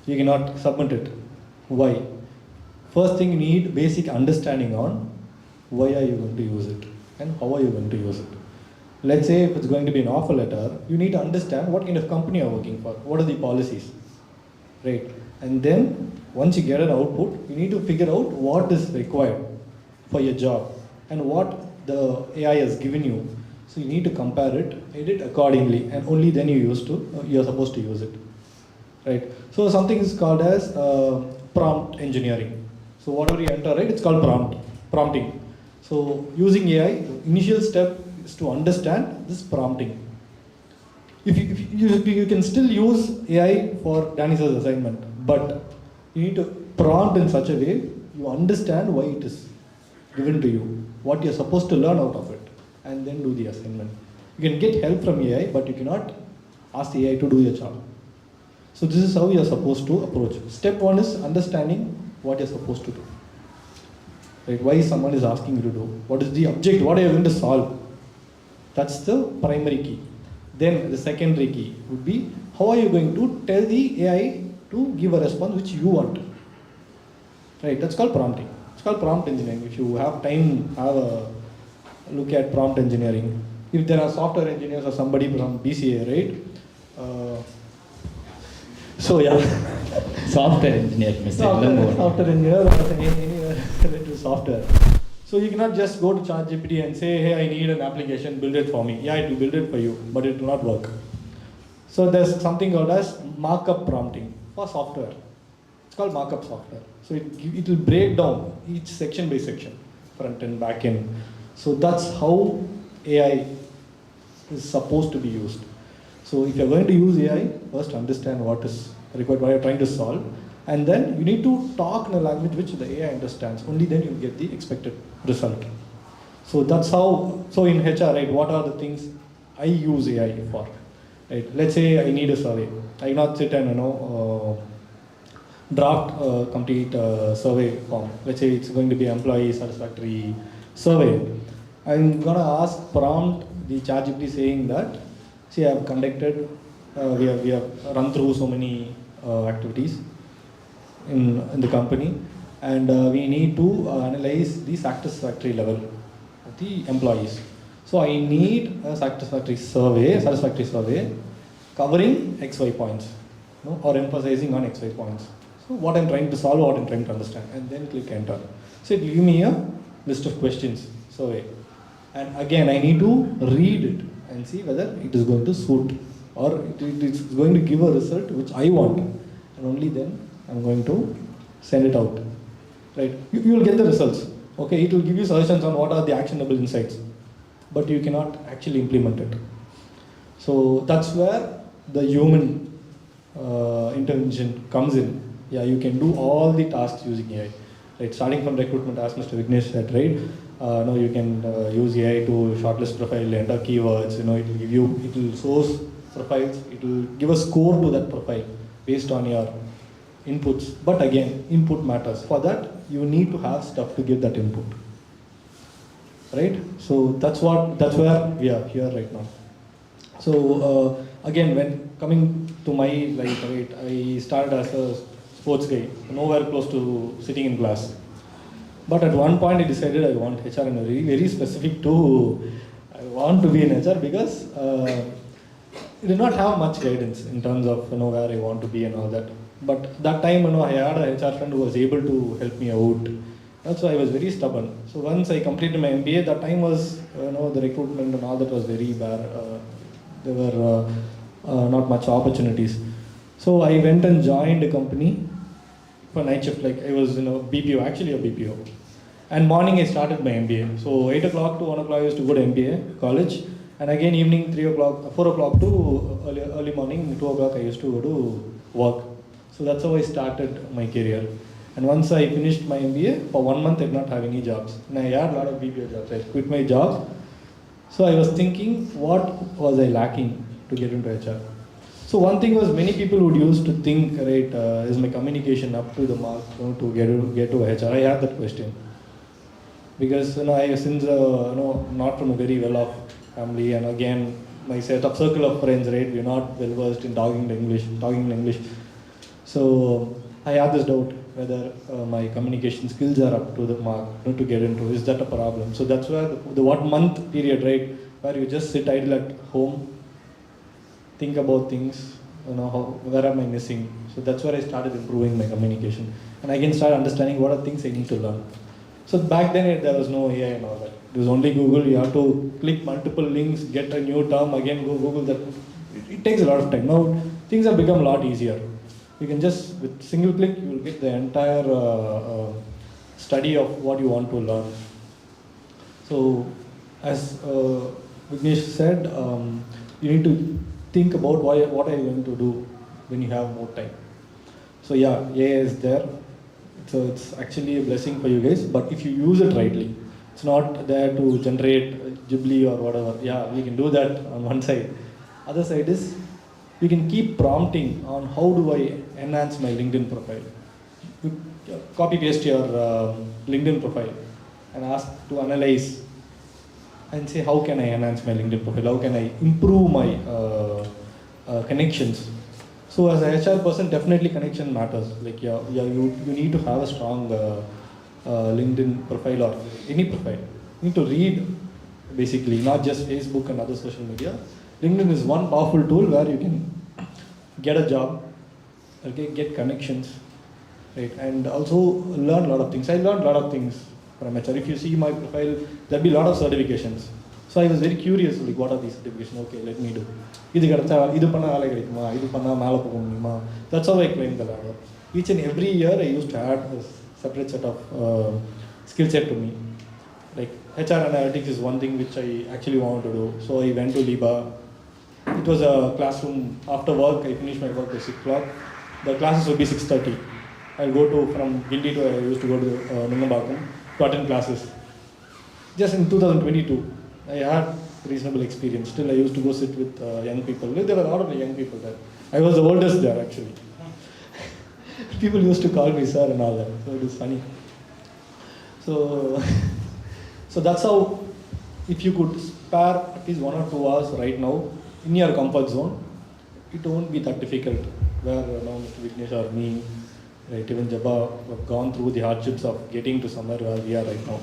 You cannot submit it. Why? First thing, you need basic understanding on why are you going to use it and how are you going to use it. Let's say if it's going to be an offer letter, you need to understand what kind of company you're working for, what are the policies, right? And then once you get an output, you need to figure out what is required for your job and what the AI has given you. So you need to compare it, edit accordingly, and only then you're supposed to use it, right? So something is called as prompt engineering. So whatever you enter, right, it's called prompting. So using AI, the initial step is to understand this prompting. If you can still use AI for Danny's assignment, but you need to prompt in such a way you understand why it is given to you, what you're supposed to learn out of it, and then do the assignment. You can get help from AI, but you cannot ask the AI to do your job. So this is how you're supposed to approach. Step one is understanding what you're supposed to do. Right? Why someone is asking you to do? What is the object? What are you going to solve? That's the primary key. Then the secondary key would be how are you going to tell the AI to give a response which you want. Right? That's called prompting. It's called prompt engineering. If you have time, have a look at prompt engineering. If there are software engineers or somebody from BCA, right? So yeah. Software engineer, Mr. Software engineer or anywhere related to software. So you cannot just go to ChatGPT and say, hey, I need an application, build it for me. Yeah, it will build it for you, but it will not work. So there's something called as markup prompting for software. It's called markup software. So it will break down each section by section, front end, back end. So that's how AI is supposed to be used. So if you're going to use AI, first understand what is required, what you're trying to solve, and then you need to talk in a language which the AI understands. Only then you get the expected result. So that's how, so in HR, right, what are the things I use AI for? Right? Let's say I need a survey. I cannot sit and draft a complete survey form. Let's say it's going to be employee satisfactory survey. I'm going to ask prompt the ChatGPT saying that, see, I have conducted, we have run through so many activities in the company, and we need to analyze the satisfactory level of the employees. So I need a satisfactory survey covering XY points, or emphasizing on XY points. So what I'm trying to solve, what I'm trying to understand, and then click enter. So it will give me a list of questions, survey. And again, I need to read it and see whether it is going to suit or it is going to give a result which I want. And only then I'm going to send it out. Right? You will get the results. Okay, it will give you suggestions on what are the actionable insights, but you cannot actually implement it. So that's where the human intervention comes in. Yeah, you can do all the tasks using AI. Right? Starting from recruitment, as Mr. Vignesh said, right? Now you can use AI to shortlist profile, enter keywords. It will give you, it will source profiles. It will give a score to that profile based on your inputs. But again, input matters. For that, you need to have stuff to give that input. Right? So that's where we are here right now. So again, when coming to my life, right, I started as a sports guy, nowhere close to sitting in class. But at one point I decided I want HR, and very, very specific to, I want to be in HR because I did not have much guidance in terms of where I want to be and all that. But that time I had a HR friend who was able to help me out. That's why I was very stubborn. So once I completed my MBA, that time was the recruitment and all that was very bad. There were not much opportunities. So I went and joined a company for night shift. Like I was BPO, actually a BPO. And morning I started my MBA. So 8 o'clock to 1 o'clock I used to go to MBA college. And again evening 3 o'clock, 4 o'clock to early morning 2 o'clock I used to go to work. So that's how I started my career. And once I finished my MBA, for 1 month I did not have any jobs. And I had a lot of BPO jobs. I quit my job. So I was thinking, what was I lacking to get into HR? So one thing was, many people would used to think, right, is my communication up to the mark, to get to HR? I had that question. Because I since not from a very well-off family, and again my circle of friends, right, we're not well versed in talking in English. So I had this doubt whether my communication skills are up to the mark, to get into. Is that a problem? So that's where the 1 month period, right, where you just sit idle at home, think about things, where am I missing? So that's where I started improving my communication, and again started understanding what are things I need to learn. So back then there was no AI and all that. It was only Google. You have to click multiple links, get a new term, again go Google that. It takes a lot of time. Now things have become a lot easier. You can just, with single click, you will get the entire study of what you want to learn. So as Vignesh said, you need to think about what are you going to do when you have more time. So yeah, AI is there. So it's actually a blessing for you guys, but if you use it rightly, it's not there to generate Ghibli or whatever. Yeah, we can do that on one side. Other side is, we can keep prompting on how do I enhance my LinkedIn profile. You copy paste your LinkedIn profile and ask to analyze and say, how can I enhance my LinkedIn profile? How can I improve my connections? So as a HR person, definitely connection matters. Like you need to have a strong LinkedIn profile or any profile. You need to read, basically, not just Facebook and other social media. LinkedIn is one powerful tool where you can get a job, okay, get connections, right, and also learn a lot of things. I learned a lot of things from HR. If you see my profile, there'll be a lot of certifications. So I was very curious, like, what are these certifications? Okay, let me do. That's how I climbed the ladder. Each and every year I used to add a separate set of skill set to me. Like HR analytics is one thing which I actually wanted to do. So I went to Liba. It was a classroom. After work, I finished my work by 6 o'clock. The classes would be 6:30. I'll go to, from Gindi to, I used to go to Nungambakam to attend classes. Just in 2022, I had reasonable experience. Still, I used to go sit with young people. There were a lot of young people there. I was the oldest there, actually. People used to call me sir and all that. So it was funny. So, so that's how, if you could spare at least 1 or 2 hours right now in your comfort zone, it won't be that difficult. Where now Mr. Vignesh or me, right, even Jabba, have gone through the hardships of getting to somewhere where we are right now.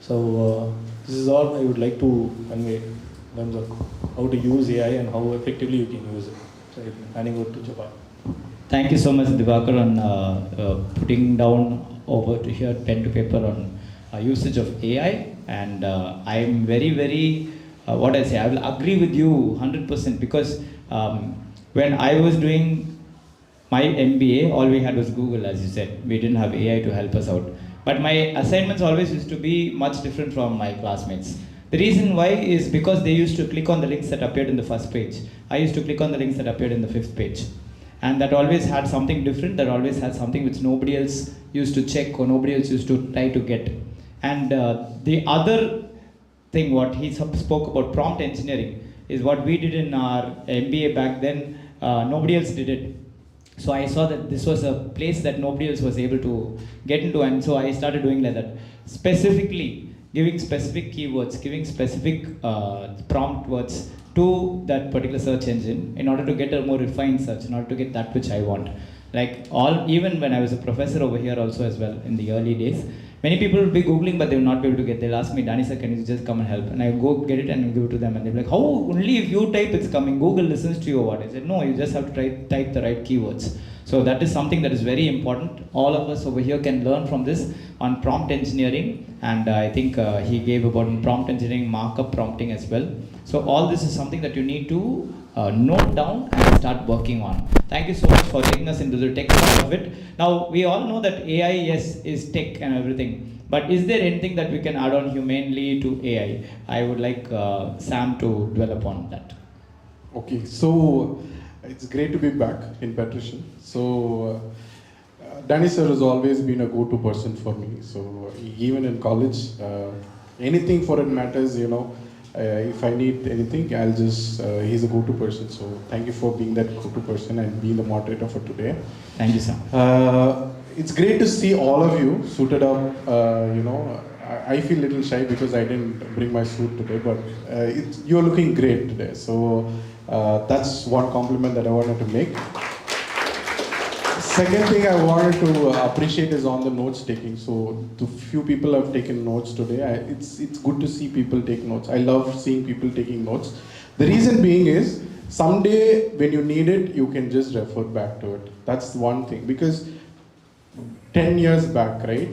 So this is all I would like to convey in terms of how to use AI and how effectively you can use it. So I'm handing over to Jabba. Thank you so much, Divakar, on putting down over to here pen to paper on usage of AI. And I'm very, what I say, I will agree with you 100%, because when I was doing my MBA, all we had was Google, as you said. We didn't have AI to help us out. But my assignments always used to be much different from my classmates. The reason why is because they used to click on the links that appeared in the first page. I used to click on the links that appeared in the 5th page. And that always had something different, that always had something which nobody else used to check or nobody else used to try to get. And the other thing, what he spoke about prompt engineering, is what we did in our MBA back then. Nobody else did it. So I saw that this was a place that nobody else was able to get into, and so I started doing like that. Specifically, giving specific keywords, giving specific prompt words to that particular search engine in order to get a more refined search, in order to get that which I want. Like even when I was a professor over here also as well in the early days, many people will be Googling, but they will not be able to get. They'll ask me, Danny sir, can you just come and help? And I go get it and give it to them. And they're like, how? Only if you type it's coming. Google listens to you or what? I said, no, you just have to type the right keywords. So that is something that is very important. All of us over here can learn from this on prompt engineering. And I think he gave about prompt engineering, markup prompting as well. So all this is something that you need to note down and start working on. Thank you so much for taking us into the tech part of it. Now, we all know that AI, yes, is tech and everything, But is there anything that we can add on humanely to AI? I would like Sam to dwell upon that. Okay, so it's great to be back in Patrician. So Danny sir has always been a go-to person for me. So even in college, anything for it matters, you know. If I need anything, I'll just, he's a go-to person. So thank you for being that go-to person and being the moderator for today. Thank you, Sam. It's great to see all of you suited up. You know, I feel a little shy because I didn't bring my suit today, but you're looking great today. So that's one compliment that I wanted to make. Second thing I wanted to appreciate is on the notes taking. So the few people have taken notes today. It's good to see people take notes. I love seeing people taking notes. The reason being is someday when you need it, you can just refer back to it. That's one thing, because 10 years back, right,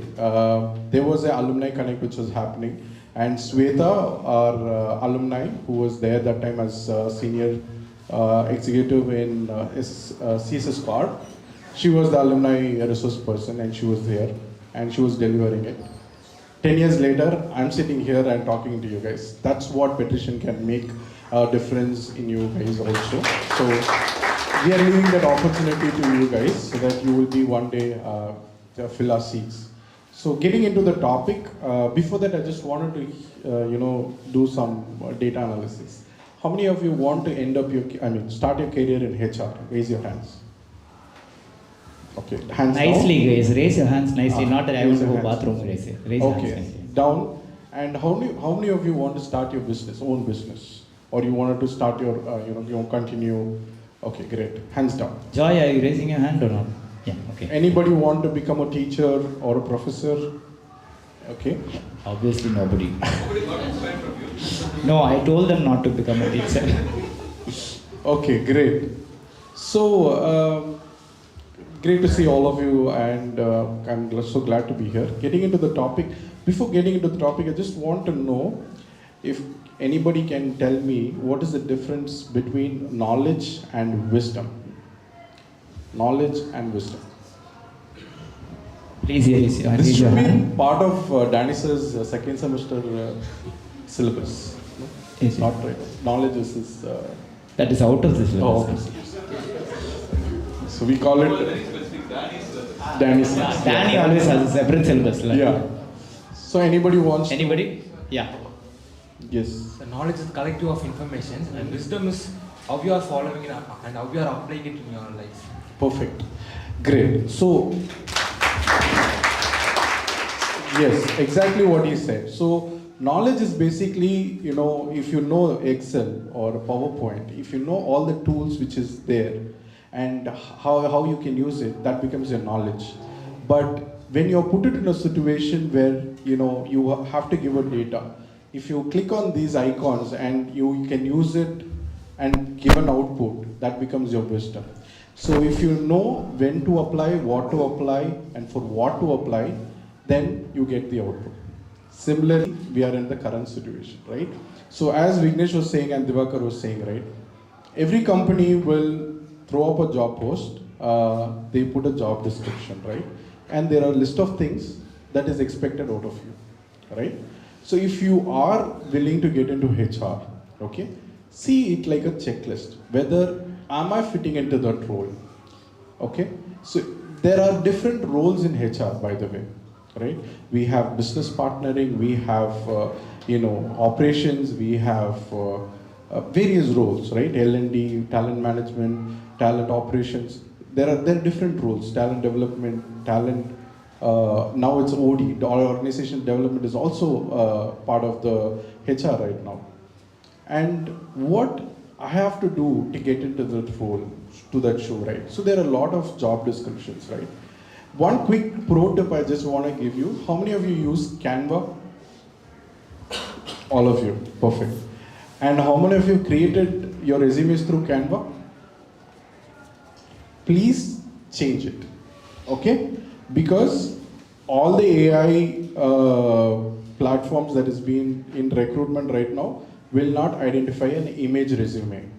there was an alumni connect which was happening, and Sweta, our alumni, who was there that time as senior executive in CSS Corp, she was the alumni resource person, and she was there, and she was delivering it. 10 years later, I'm sitting here and talking to you guys. That's what Patrician can make a difference in you guys also. So we are leaving that opportunity to you guys so that you will be one day fill our seats. So getting into the topic, before that I just wanted to do some data analysis. How many of you want to start your career in HR? Raise your hands. Okay, hands nicely, down. guys. Raise your hands nicely. Not that I want to go bathroom. Raise your hands nicely. Down. And how many of you want to start your own business, or you wanted to start your, continue? Okay, great. Hands down. Joy, are you raising your hand or not? Yeah. Okay. Anybody want to become a teacher or a professor? Okay. Obviously, nobody. No, I told them not to become a teacher. Okay, great. So. Great to see all of you, and I'm so glad to be here. Getting into the topic, before getting into the topic, I just want to know if anybody can tell me what is the difference between knowledge and wisdom. Knowledge and wisdom. Please raise your hand. This should be part of Danis's second semester syllabus. No? It's not right. Knowledge is his. That is out of the syllabus. So we call it Danny's. Danny always has a separate syllabus. Like. Yeah. So anybody wants? Anybody? Yeah. Yes. The knowledge is the collective of information, and wisdom is how you are following it and how you are applying it in your life. Perfect. Great. So yes, exactly what he said. So knowledge is basically, if you know Excel or PowerPoint, if you know all the tools which is there, and how you can use it, that becomes your knowledge. But when you're put it in a situation where you have to give a data, if you click on these icons and you can use it and give an output, that becomes your wisdom. So if you know when to apply, what to apply, and for what to apply, then you get the output. Similarly, we are in the current situation, right? So as Vignesh was saying and Divakar was saying, right, every company will throw up a job post, they put a job description, right? And there are a list of things that is expected out of you, right? So if you are willing to get into HR, okay, see it like a checklist, whether am I fitting into that role, okay? So there are different roles in HR, by the way, right? We have business partnering, we have, operations, we have various roles, right? L&D, talent management, talent operations. There are different roles, talent development, talent, now it's OD, organization development is also part of the HR right now. And what I have to do to get into that role, to that show, right? So there are a lot of job descriptions, right? One quick pro tip I just want to give you. How many of you use Canva? All of you, perfect. And how many of you created your resumes through Canva? Please change it, okay? Because all the AI platforms that is being in recruitment right now will not identify an image resume,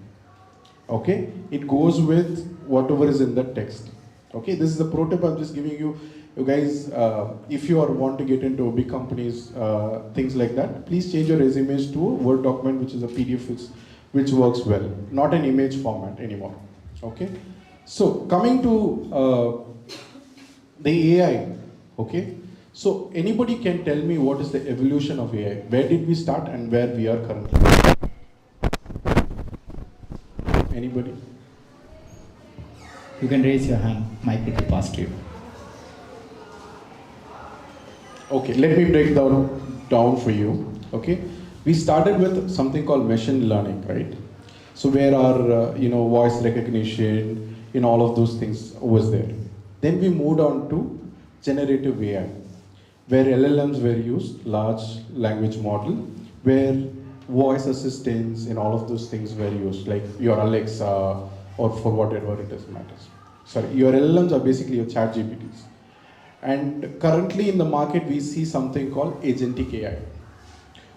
okay? It goes with whatever is in the text. Okay, this is the pro tip I'm just giving you. You guys, if you want to get into big companies, things like that, please change your resumes to a Word document, which is a PDF, which works well, not an image format anymore. Okay, so coming to the AI. Okay, so anybody can tell me what is the evolution of AI? Where did we start and where we are currently? Anybody? You can raise your hand. Mic will be passed to you. Okay, let me break down for you. Okay, we started with something called machine learning, right? So where our voice recognition, all of those things was there. Then we moved on to generative AI, where LLMs were used, large language model, where voice assistants and all of those things were used, like your Alexa or for whatever it is matters. Sorry, your LLMs are basically your chat GPTs. And currently in the market, we see something called agentic AI.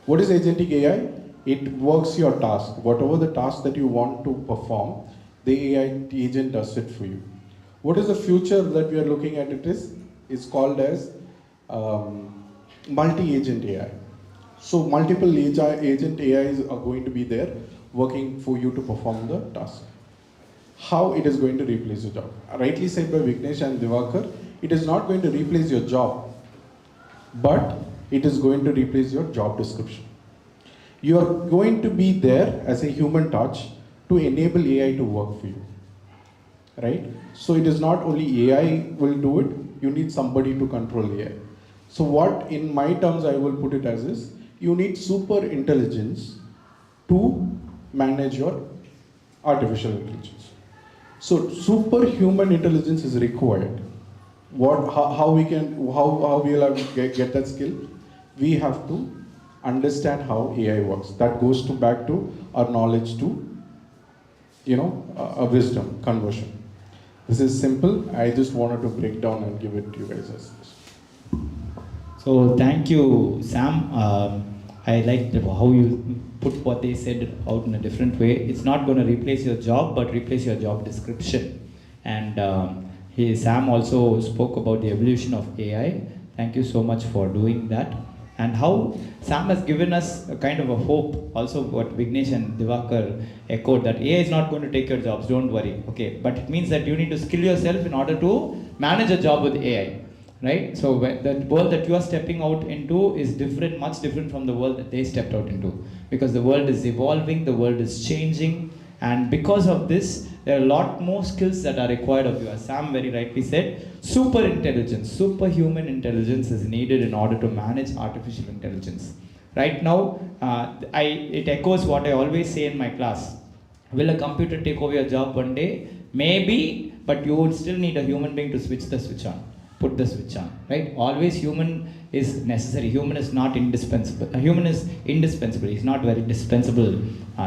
What is agentic AI? It works your task. Whatever the task that you want to perform, the AI agent does it for you. What is the future that we are looking at? It's called as multi-agent AI. So multiple agent AIs are going to be there working for you to perform the task. How it is going to replace your job? Rightly said by Vignesh and Divakar, it is not going to replace your job, but it is going to replace your job description. You are going to be there as a human touch to enable AI to work for you, right? So it is not only AI will do it, you need somebody to control AI. So what in my terms I will put it as is, you need super intelligence to manage your artificial intelligence. So superhuman intelligence is required. How we will get that skill? We have to understand how AI works. That goes back to our knowledge to, a wisdom conversion. This is simple. I just wanted to break down and give it to you guys as this. So thank you, Sam. I liked how you put what they said out in a different way. It's not going to replace your job, but replace your job description. And Sam also spoke about the evolution of AI. Thank you so much for doing that. And how Sam has given us a kind of a hope, also what Vignesh and Divakar echoed, that AI is not going to take your jobs, don't worry. Okay, but it means that you need to skill yourself in order to manage a job with AI. Right? So the world that you are stepping out into is different, much different from the world that they stepped out into. Because the world is evolving, the world is changing, and because of this, there are a lot more skills that are required of you. As Sam very rightly said, super intelligence, superhuman intelligence is needed in order to manage artificial intelligence. Right now, it echoes what I always say in my class. Will a computer take over your job one day? Maybe, but you would still need a human being to switch the switch on. Put the switch on, right? Always human is necessary. Human is not indispensable. A human is indispensable. It's not very dispensable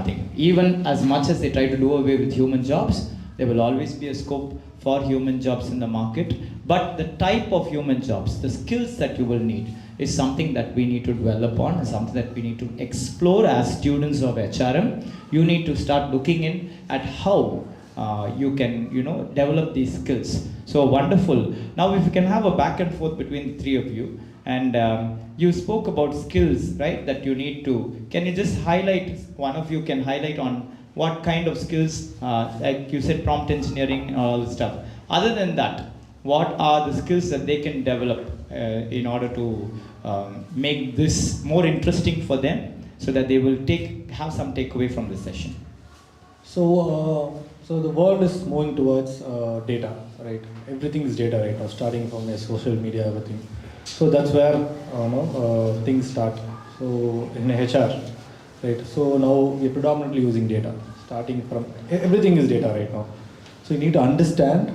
thing. Even as much as they try to do away with human jobs, there will always be a scope for human jobs in the market. But the type of human jobs, the skills that you will need, is something that we need to develop on, and something that we need to explore as students of HRM. You need to start looking in at how you can, develop these skills. So wonderful. Now, if you can have a back and forth between the three of you, and you spoke about skills, right? That you need to. Can you just highlight? One of you can highlight on what kind of skills, like you said, prompt engineering and all this stuff. Other than that, what are the skills that they can develop in order to make this more interesting for them, so that they will have some takeaway from this session? So the world is moving towards data, right? Everything is data right now, starting from social media, everything. So that's where things start. So in HR, right? So now we're predominantly using data, starting from everything is data right now. So you need to understand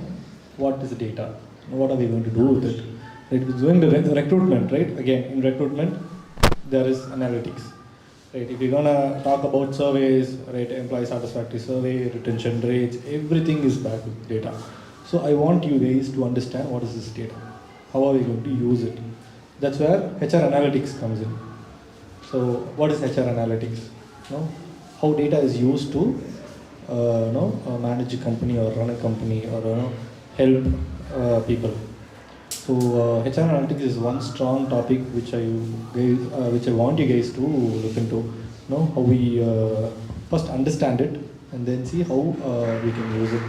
what is data, what are we going to do with it. Right? It's doing the recruitment, right? Again, in recruitment, there is analytics. Right, if you're gonna talk about surveys, right, employee satisfaction survey, retention rates, everything is backed with data. So I want you guys to understand what is this data. How are we going to use it? That's where HR analytics comes in. So what is HR analytics? How data is used to manage a company or run a company or help people. So HR analytics is one strong topic which which I want you guys to look into. How we first understand it and then see how we can use it.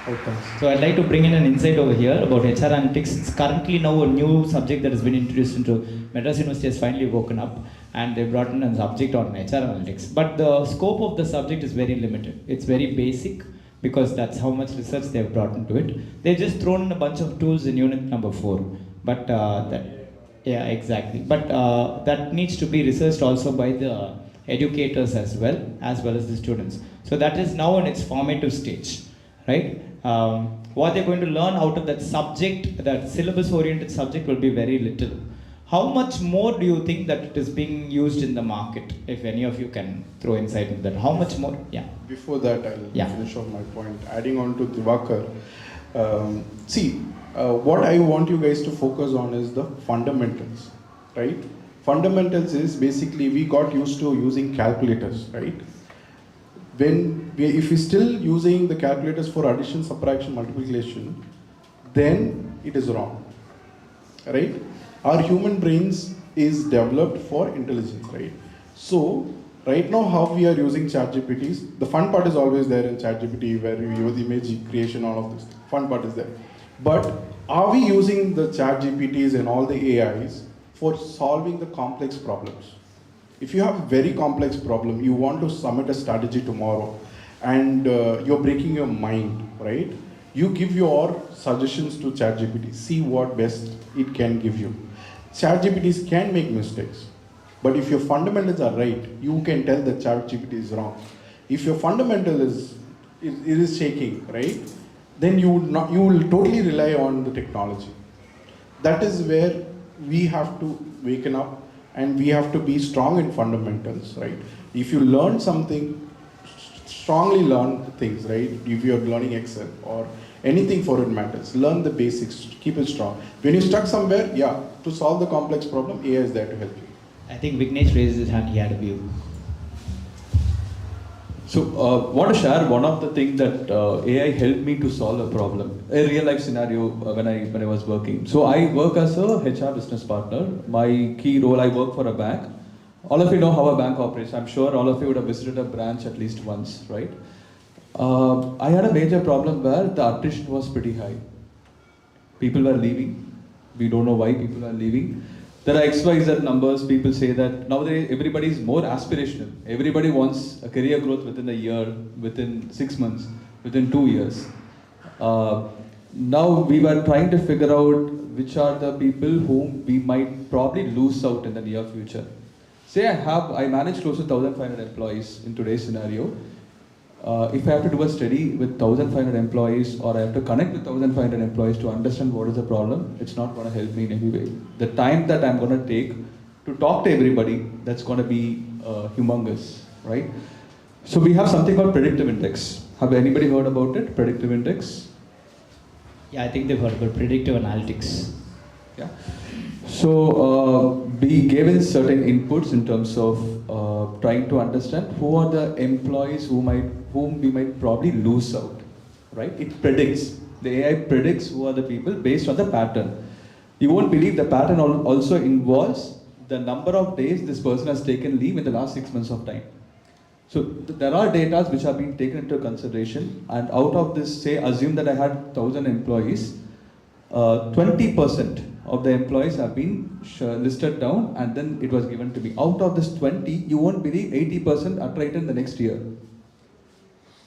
Outcomes. So I'd like to bring in an insight over here about HR analytics. It's currently now a new subject that has been introduced into Madras University has finally woken up and they brought in a subject on HR analytics. But the scope of the subject is very limited. It's very basic because that's how much research they've brought into it. They've just thrown in a bunch of tools in unit number 4. But yeah, exactly. But that needs to be researched also by the educators as well as the students. So that is now in its formative stage, right? What they're going to learn out of that subject, that syllabus-oriented subject, will be very little. How much more do you think that it is being used in the market? If any of you can throw insight into that, how much more? Yeah. Before that, I'll finish off my point. Adding on to Divakar, what I want you guys to focus on is the fundamentals, right? Fundamentals is basically we got used to using calculators, right? If we're still using the calculators for addition, subtraction, multiplication, then it is wrong, right? Our human brains is developed for intelligence, right? So, right now how we are using ChatGPTs, the fun part is always there in ChatGPT where you use image creation, all of this. Fun part is there. But are we using the ChatGPTs and all the AIs for solving the complex problems? If you have a very complex problem, you want to submit a strategy tomorrow and you're breaking your mind, right? You give your suggestions to ChatGPT, see what best it can give you. ChatGPTs can make mistakes, but if your fundamentals are right, you can tell that ChatGPT is wrong. If your fundamental is shaking, right, then you will totally rely on the technology. That is where we have to waken up. And we have to be strong in fundamentals, right? If you learn something, strongly learn things, right? If you're learning Excel or anything for it matters, learn the basics, keep it strong. When you're stuck somewhere, to solve the complex problem, AI is there to help you. I think Vignesh raised his hand, he had a view. So, want to share one of the things that AI helped me to solve a problem, a real life scenario when I was working. So, I work as a HR business partner. My key role, I work for a bank. All of you know how a bank operates. I'm sure all of you would have visited a branch at least once, right? I had a major problem where the attrition was pretty high. People were leaving. We don't know why people are leaving. There are XYZ numbers. People say that nowadays everybody is more aspirational. Everybody wants a career growth within a year, within 6 months, within 2 years. Now we were trying to figure out which are the people whom we might probably lose out in the near future. Say I manage close to 1,500 employees in today's scenario. If I have to do a study with 1,500 employees or I have to connect with 1,500 employees to understand what is the problem, it's not going to help me in any way. The time that I'm going to take to talk to everybody, that's going to be humongous, right? So we have something called predictive index. Have anybody heard about it, predictive index? Yeah, I think they've heard about predictive analytics. Yeah. So we gave in certain inputs in terms of trying to understand who are the employees whom we might probably lose out, right? It predicts. The AI predicts who are the people based on the pattern. You won't believe the pattern also involves the number of days this person has taken leave in the last 6 months of time. So there are data which have been taken into consideration, and out of this, say, assume that I had 1,000 employees, 20% of the employees have been listed down, and then it was given to me. Out of this 20, you won't believe 80% are right in the next year.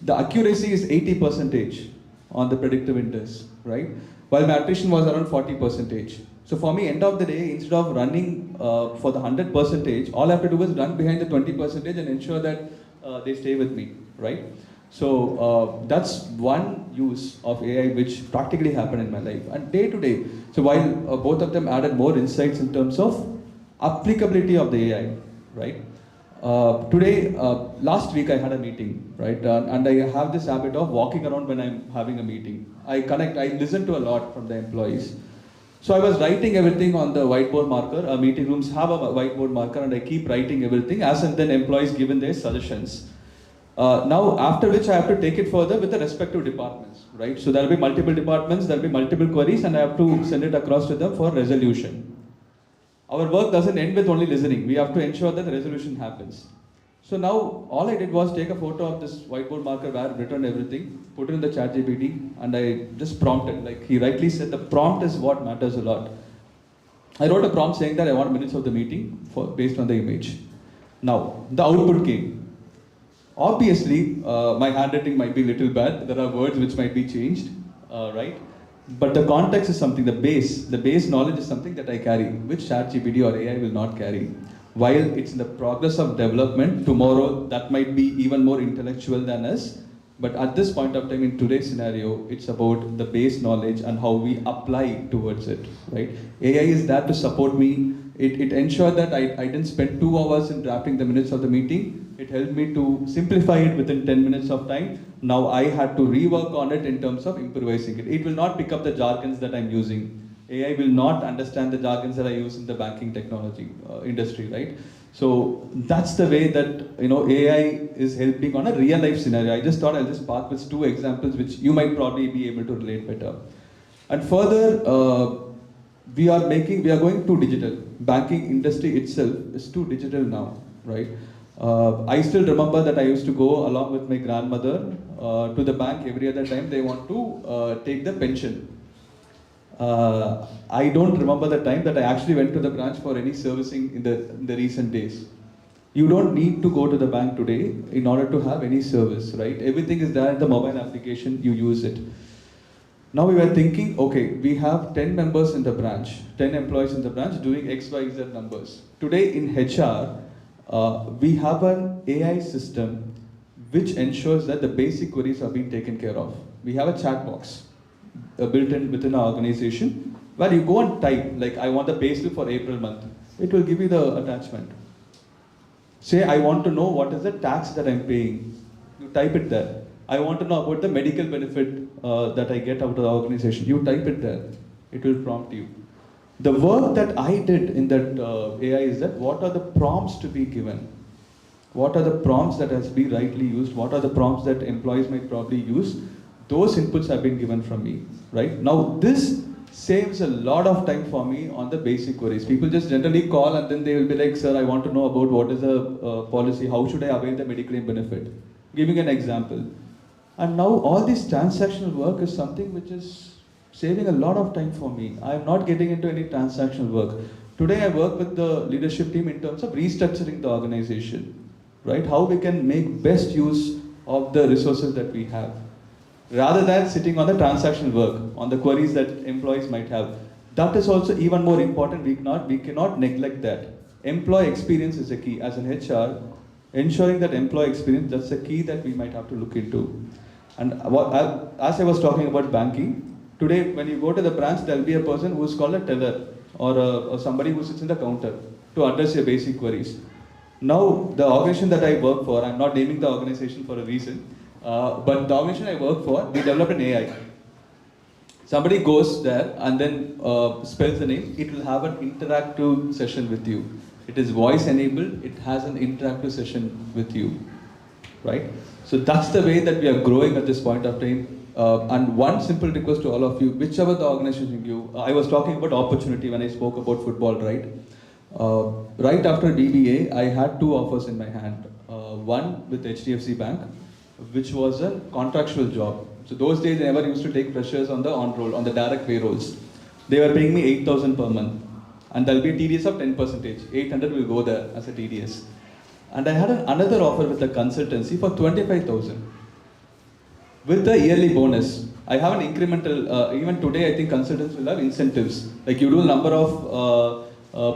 The accuracy is 80% on the predictive index, right? While my attrition was around 40%. So for me, end of the day, instead of running for the 100%, all I have to do is run behind the 20% and ensure that they stay with me, right? So that's one use of AI which practically happened in my life. And day to day, so while both of them added more insights in terms of applicability of the AI, right? Last week I had a meeting, right? And I have this habit of walking around when I'm having a meeting. I listen to a lot from the employees. So I was writing everything on the whiteboard marker. Meeting rooms have a whiteboard marker and I keep writing everything as and then employees given their suggestions. Now, after which I have to take it further with the respective departments, right? So there will be multiple departments, there will be multiple queries, and I have to send it across to them for resolution. Our work doesn't end with only listening. We have to ensure that the resolution happens. So now, all I did was take a photo of this whiteboard marker where I've written everything, put it in the chat GPT, and I just prompted. Like he rightly said, the prompt is what matters a lot. I wrote a prompt saying that I want minutes of the meeting based on the image. Now, the output came. Obviously, my handwriting might be a little bad. There are words which might be changed, right? But the context is something, the base knowledge is something that I carry, which ChatGPT or AI will not carry. While it's in the progress of development, tomorrow that might be even more intellectual than us. But at this point of time, in today's scenario, it's about the base knowledge and how we apply towards it, right? AI is there to support me. It ensured that I didn't spend 2 hours in drafting the minutes of the meeting. It helped me to simplify it within 10 minutes of time. Now I had to rework on it in terms of improvising it. It will not pick up the jargons that I'm using. AI will not understand the jargons that I use in the banking technology industry, right? So that's the way that AI is helping on a real life scenario. I just thought I'll just park with 2 examples which you might probably be able to relate better. And further, we are going to digital. Banking industry itself is too digital now, right? I still remember that I used to go along with my grandmother to the bank every other time they want to take the pension. I don't remember the time that I actually went to the branch for any servicing in the recent days. You don't need to go to the bank today in order to have any service, right? Everything is there in the mobile application, you use it. Now we were thinking, okay, we have 10 members in the branch, 10 employees in the branch doing X, Y, Z numbers. Today in HR, we have an AI system which ensures that the basic queries are being taken care of. We have a chat box built in within our organization where you go and type, like I want the payslip for April month. It will give you the attachment. Say I want to know what is the tax that I'm paying. You type it there. I want to know about the medical benefit that I get out of the organization. You type it there. It will prompt you. The work that I did in that AI is that what are the prompts to be given? What are the prompts that has to be rightly used? What are the prompts that employees might probably use? Those inputs have been given from me, right? Now this saves a lot of time for me on the basic queries. People just generally call and then they will be like, sir, I want to know about what is the policy, how should I avail the medical benefit? Giving an example. And now all this transactional work is something which is saving a lot of time for me. I am not getting into any transactional work. Today I work with the leadership team in terms of restructuring the organization, right? How we can make best use of the resources that we have, rather than sitting on the transactional work, on the queries that employees might have. That is also even more important. We cannot neglect that. Employee experience is a key. As an HR, ensuring that employee experience, that's a key that we might have to look into. And as I was talking about banking, today when you go to the branch, there will be a person who is called a teller or somebody who sits in the counter to address your basic queries. Now, the organization that I work for, I'm not naming the organization for a reason, but the organization I work for, we developed an AI. Somebody goes there and then spells the name, it will have an interactive session with you. It is voice enabled, it has an interactive session with you, right? So that's the way that we are growing at this point of time. And one simple request to all of you, whichever the organization you, I was talking about opportunity when I spoke about football, right? Right after DBA, I had 2 offers in my hand. One with HDFC Bank, which was a contractual job. So those days, I never used to take freshers on the on-roll, on the direct payrolls. They were paying me 8,000 per month. And there'll be a TDS of 10%. 800 will go there as a TDS. And I had another offer with a consultancy for 25,000 with the yearly bonus. I have an incremental, even today I think consultants will have incentives. Like you do a number of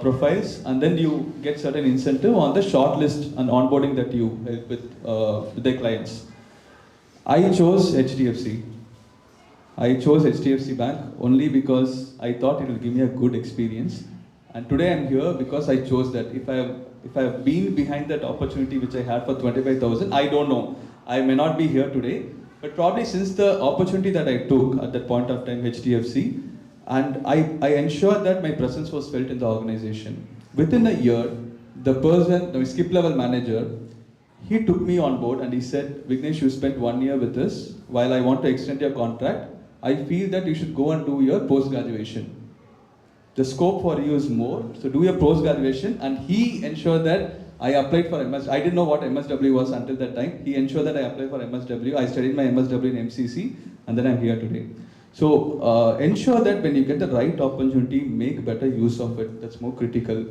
profiles and then you get certain incentive on the shortlist and onboarding that you help with their clients. I chose HDFC. I chose HDFC Bank only because I thought it will give me a good experience. And today I'm here because I chose that. If I have been behind that opportunity which I had for 25,000, I don't know. I may not be here today, but probably since the opportunity that I took at that point of time, HDFC, and I ensured that my presence was felt in the organization. Within a year, the skip level manager, he took me on board and he said, Vignesh, you spent 1 year with us. While I want to extend your contract, I feel that you should go and do your post-graduation. The scope for you is more, so do your post-graduation. And he ensured that I applied for MS. I didn't know what MSW was until that time. He ensured that I applied for MSW. I studied my MSW in MCC, and then I'm here today. So ensure that when you get the right opportunity, make better use of it. That's more critical.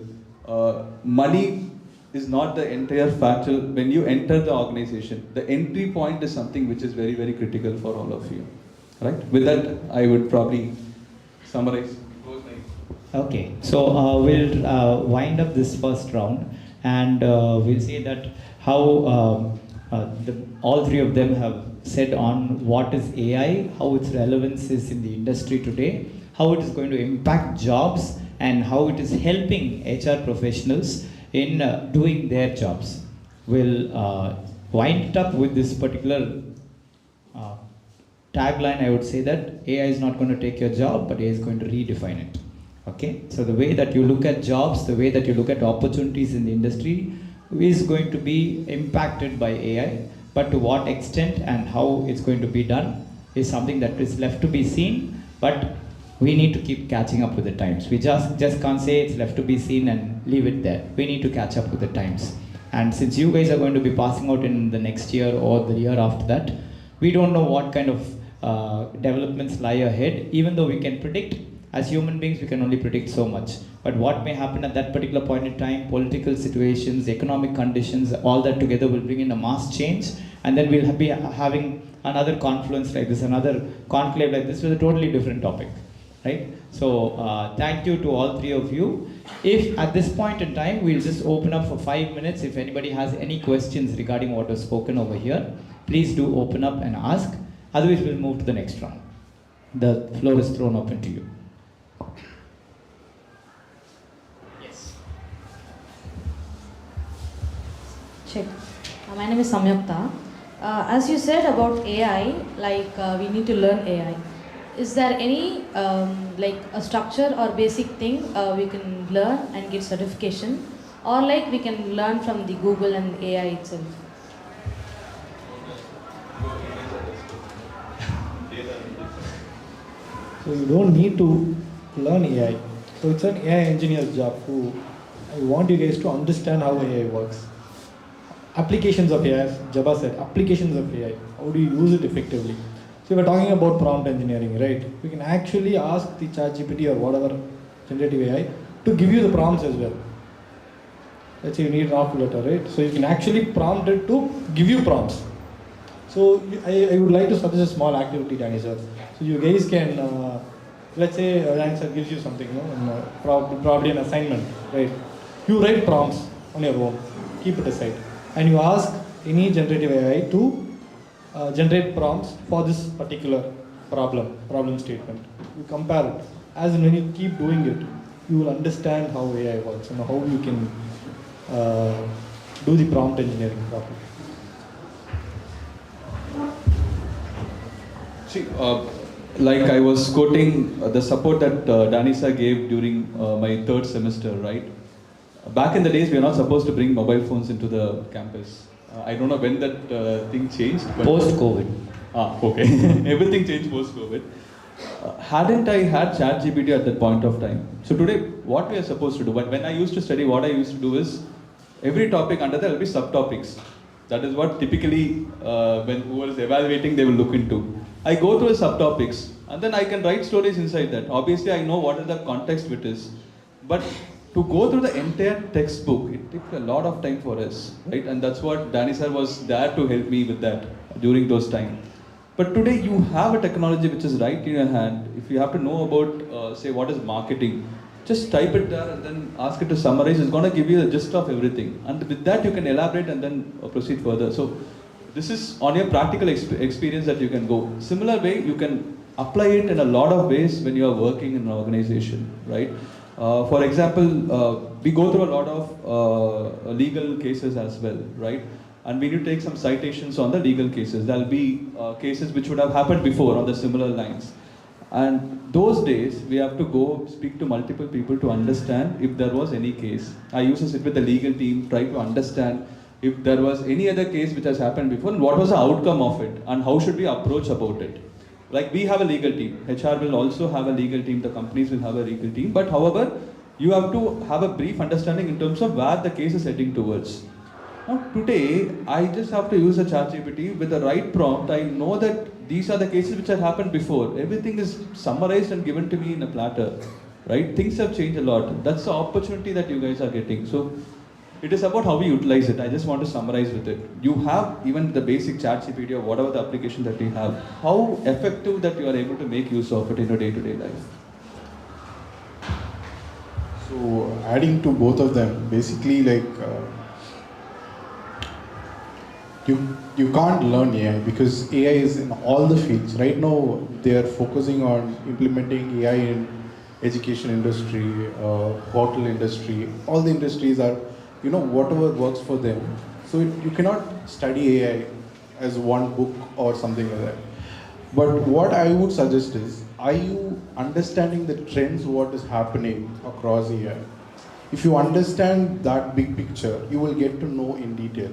Money is not the entire factor when you enter the organization. The entry point is something which is very, very critical for all of you. Right? With that, I would probably summarize. Okay, so we'll wind up this first round, and we'll say that how all three of them have said on what is AI, how its relevance is in the industry today, how it is going to impact jobs, and how it is helping HR professionals in doing their jobs. We'll wind it up with this particular tagline. I would say that AI is not going to take your job, but AI is going to redefine it. Okay, so the way that you look at jobs, the way that you look at opportunities in the industry is going to be impacted by AI, but to what extent and how it's going to be done is something that is left to be seen, but we need to keep catching up with the times. We just can't say it's left to be seen and leave it there. We need to catch up with the times. And since you guys are going to be passing out in the next year or the year after that, we don't know what kind of developments lie ahead, even though we can predict. As human beings, we can only predict so much. But what may happen at that particular point in time, political situations, economic conditions, all that together will bring in a mass change. And then we'll be having another confluence like this, another conclave like this with a totally different topic. Right? So thank you to all three of you. If at this point in time, we'll just open up for 5 minutes. If anybody has any questions regarding what was spoken over here, please do open up and ask. Otherwise, we'll move to the next round. The floor is thrown open to you. Check. My name is Samyukta. As you said about AI, we need to learn AI. Is there any like a structure or basic thing we can learn and get certification, or like we can learn from the Google and AI itself? So you don't need to learn AI. So it's an AI engineer's job. I want you guys to understand how AI works. Applications of AI, as Jabba said, applications of AI. How do you use it effectively? So we're talking about prompt engineering, right? We can actually ask the ChatGPT or whatever generative AI to give you the prompts as well. Let's say you need an offer letter, right? So you can actually prompt it to give you prompts. So I would like to suggest a small activity, Danny sir. So you guys can, let's say Danny sir gives you something, probably an assignment, right? You write prompts on your own, keep it aside. And you ask any generative AI to generate prompts for this particular problem statement. You compare it. As and when you keep doing it, you will understand how AI works and how you can do the prompt engineering properly. See, like I was quoting the support that Danny sir gave during my third semester, right? Back in the days, we are not supposed to bring mobile phones into the campus. I don't know when that thing changed. Post-COVID. Okay. Everything changed post-COVID. Hadn't I had ChatGPT at that point of time? So today, what we are supposed to do, when I used to study, what I used to do is, every topic under there will be subtopics. That is what typically, when whoever is evaluating, they will look into. I go through the subtopics, and then I can write stories inside that. Obviously, I know what is the context it is. But to go through the entire textbook, it took a lot of time for us, right? And that's what Danny sir was there to help me with that during those times. But today you have a technology which is right in your hand. If you have to know about, say, what is marketing, just type it there and then ask it to summarize. It's going to give you the gist of everything. And with that, you can elaborate and then proceed further. So this is on your practical experience that you can go. Similar way, you can apply it in a lot of ways when you are working in an organization, right? For example, we go through a lot of legal cases as well, right? And we need to take some citations on the legal cases. There'll be cases which would have happened before on the similar lines. And those days, we have to go speak to multiple people to understand if there was any case. I used to sit with the legal team, try to understand if there was any other case which has happened before, what was the outcome of it, and how should we approach about it. Like we have a legal team, HR will also have a legal team, the companies will have a legal team, but however, you have to have a brief understanding in terms of where the case is heading towards. Now today, I just have to use a ChatGPT with the right prompt. I know that these are the cases which have happened before. Everything is summarized and given to me in a platter, right? Things have changed a lot. That's the opportunity that you guys are getting. So it is about how we utilize it. I just want to summarize with it. You have even the basic ChatGPT or whatever the application that you have. How effective that you are able to make use of it in your day-to-day life. So adding to both of them, basically like you can't learn AI because AI is in all the fields. Right now they are focusing on implementing AI in education industry, hotel industry. All the industries are, whatever works for them. So you cannot study AI as one book or something like that. But what I would suggest is, are you understanding the trends, what is happening across AI? If you understand that big picture, you will get to know in detail.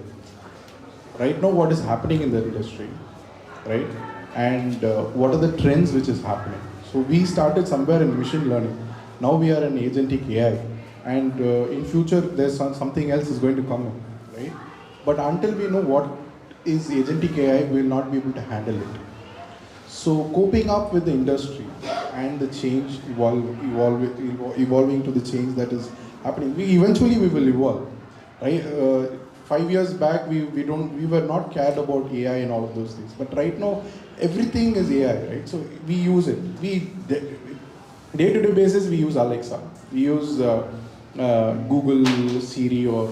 Right now, what is happening in the industry, right? And what are the trends which is happening? So we started somewhere in machine learning. Now we are in agentic AI. And in future, there's something else is going to come in, right? But until we know what is agentic AI, we will not be able to handle it. So coping up with the industry and the change, evolving to the change that is happening, we will evolve, right? 5 years back, we were not cared about AI and all of those things. But right now, everything is AI, right? So we use it. Day-to-day basis, we use Alexa. We use Google Siri or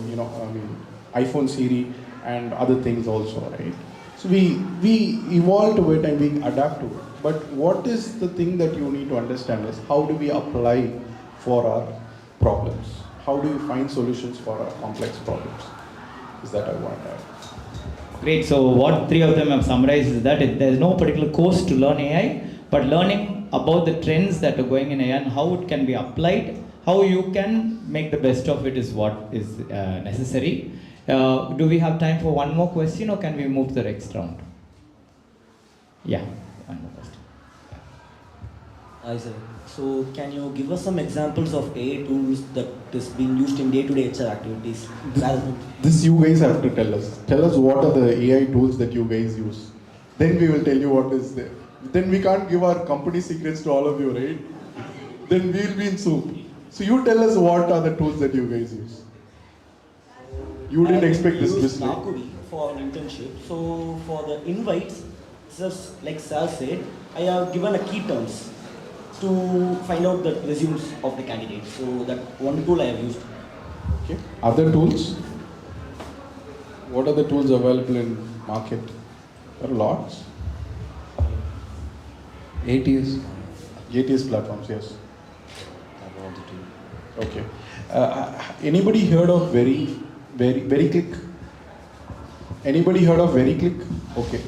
iPhone Siri and other things also, right? So we evolve to it and we adapt to it. But what is the thing that you need to understand is how do we apply for our problems? How do we find solutions for our complex problems? Is that I want to add. Great. So what three of them have summarized is that there is no particular course to learn AI, but learning about the trends that are going in AI and how it can be applied, how you can make the best of it is what is necessary. Do we have time for one more question or can we move to the next round? Yeah, one more question. Hi sir. So can you give us some examples of AI tools that is being used in day-to-day HR activities? This you guys have to tell us. Tell us what are the AI tools that you guys use. Then we will tell you what is there. Then we can't give our company secrets to all of you, right? Then we'll be in soup. So you tell us what are the tools that you guys use. You didn't expect this twist, right? Nakubi for an internship. So for the invites, just like Sal said, I have given a key terms to find out the resumes of the candidate. So that one tool I have used. Okay. Other tools? What are the tools available in market? There are lots. ATS platforms, yes. Okay. Anybody heard of very click? Anybody heard of very click? Okay.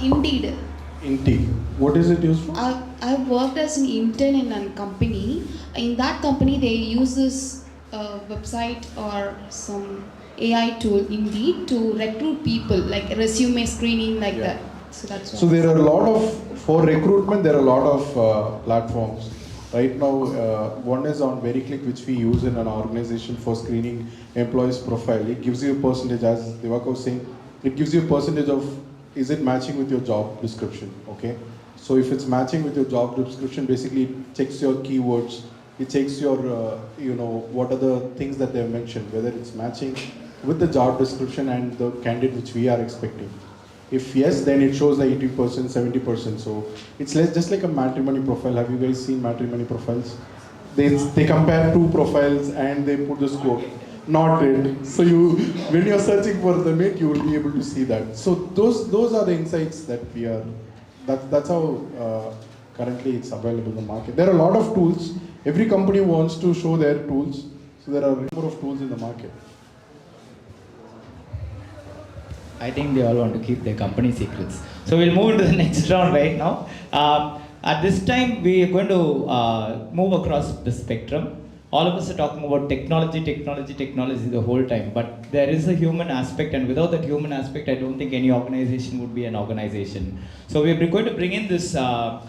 Indeed. What is it used for? I've worked as an intern in a company. In that company, they use this website or some AI tool, Indeed, to recruit people, like resume screening, like that. So that's what. So there are a lot of, for recruitment, there are a lot of platforms. Right now, one is on VeryClick, which we use in an organization for screening employees' profile. It gives you a percentage, as Devaka was saying, it gives you a percentage of, is it matching with your job description, okay? So if it's matching with your job description, basically it checks your keywords, it checks your, what are the things that they've mentioned, whether it's matching with the job description and the candidate which we are expecting. If yes, then it shows the 80%, 70%. So it's just like a matrimony profile. Have you guys seen matrimony profiles? They compare two profiles and they put the score. Not it. So when you're searching for the mate, you will be able to see that. So those are the insights that we are. That's how currently it's available in the market. There are a lot of tools. Every company wants to show their tools. So there are a number of tools in the market. I think they all want to keep their company secrets. So we'll move to the next round right now. At this time, we are going to move across the spectrum. all of us are talking about technology, technology, technology the whole time, but there is a human aspect, and without that human aspect, I don't think any organization would be an organization. So we're going to bring in this, the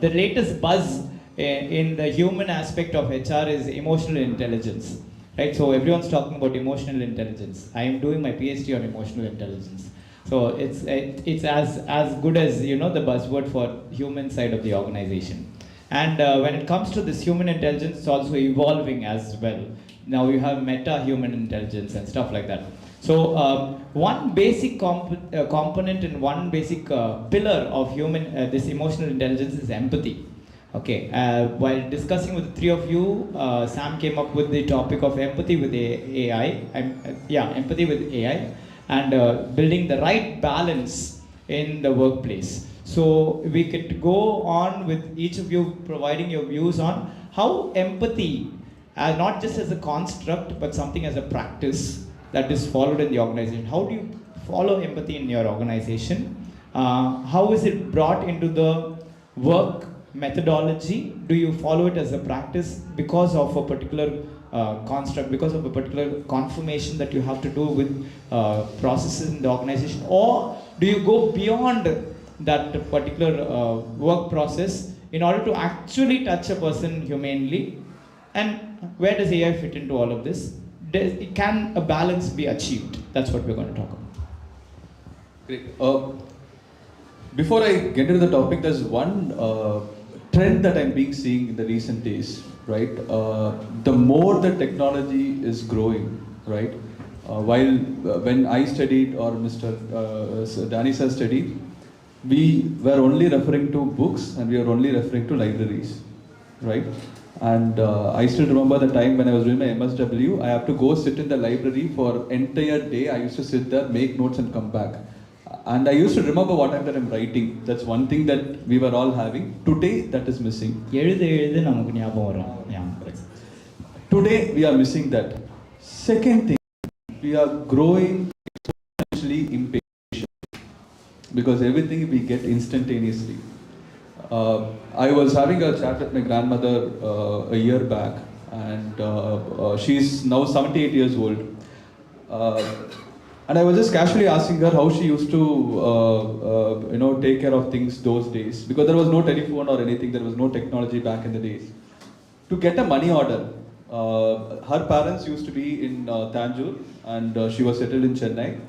latest buzz in the human aspect of HR is emotional intelligence, right? So everyone's talking about emotional intelligence. I am doing my PhD on emotional intelligence. So it's as good as, the buzzword for human side of the organization. And when it comes to this human intelligence, it's also evolving as well. Now you have meta-human intelligence and stuff like that. So one basic component and one basic pillar of this emotional intelligence is empathy. Okay, while discussing with the three of you, Sam came up with the topic of empathy with AI. Empathy with AI, and building the right balance in the workplace. So we could go on with each of you providing your views on how empathy, not just as a construct, but something as a practice that is followed in the organization. How do you follow empathy in your organization? How is it brought into the work methodology? Do you follow it as a practice because of a particular construct, because of a particular confirmation that you have to do with processes in the organization, or do you go beyond that particular work process in order to actually touch a person humanely? And where does AI fit into all of this? Can a balance be achieved? That's what we're going to talk about. Great. Before I get into the topic, there's one trend that I'm being seeing in the recent days, right? The more the technology is growing, right? When I studied or Mr. Danny sir studied, we were only referring to books and we were only referring to libraries, right? And I still remember the time when I was doing my MSW, I have to go sit in the library for entire day. I used to sit there, make notes and come back. And I used to remember what I'm that I'm writing. That's one thing that we were all having. Today, that is missing. Today, we are missing that. Second thing, we are growing exponentially impatient because everything we get instantaneously. I was having a chat with my grandmother a year back, and she's now 78 years old. And I was just casually asking her how she used to, take care of things those days, because there was no telephone or anything, there was no technology back in the days. To get a money order, her parents used to be in Tanjore, and she was settled in Chennai.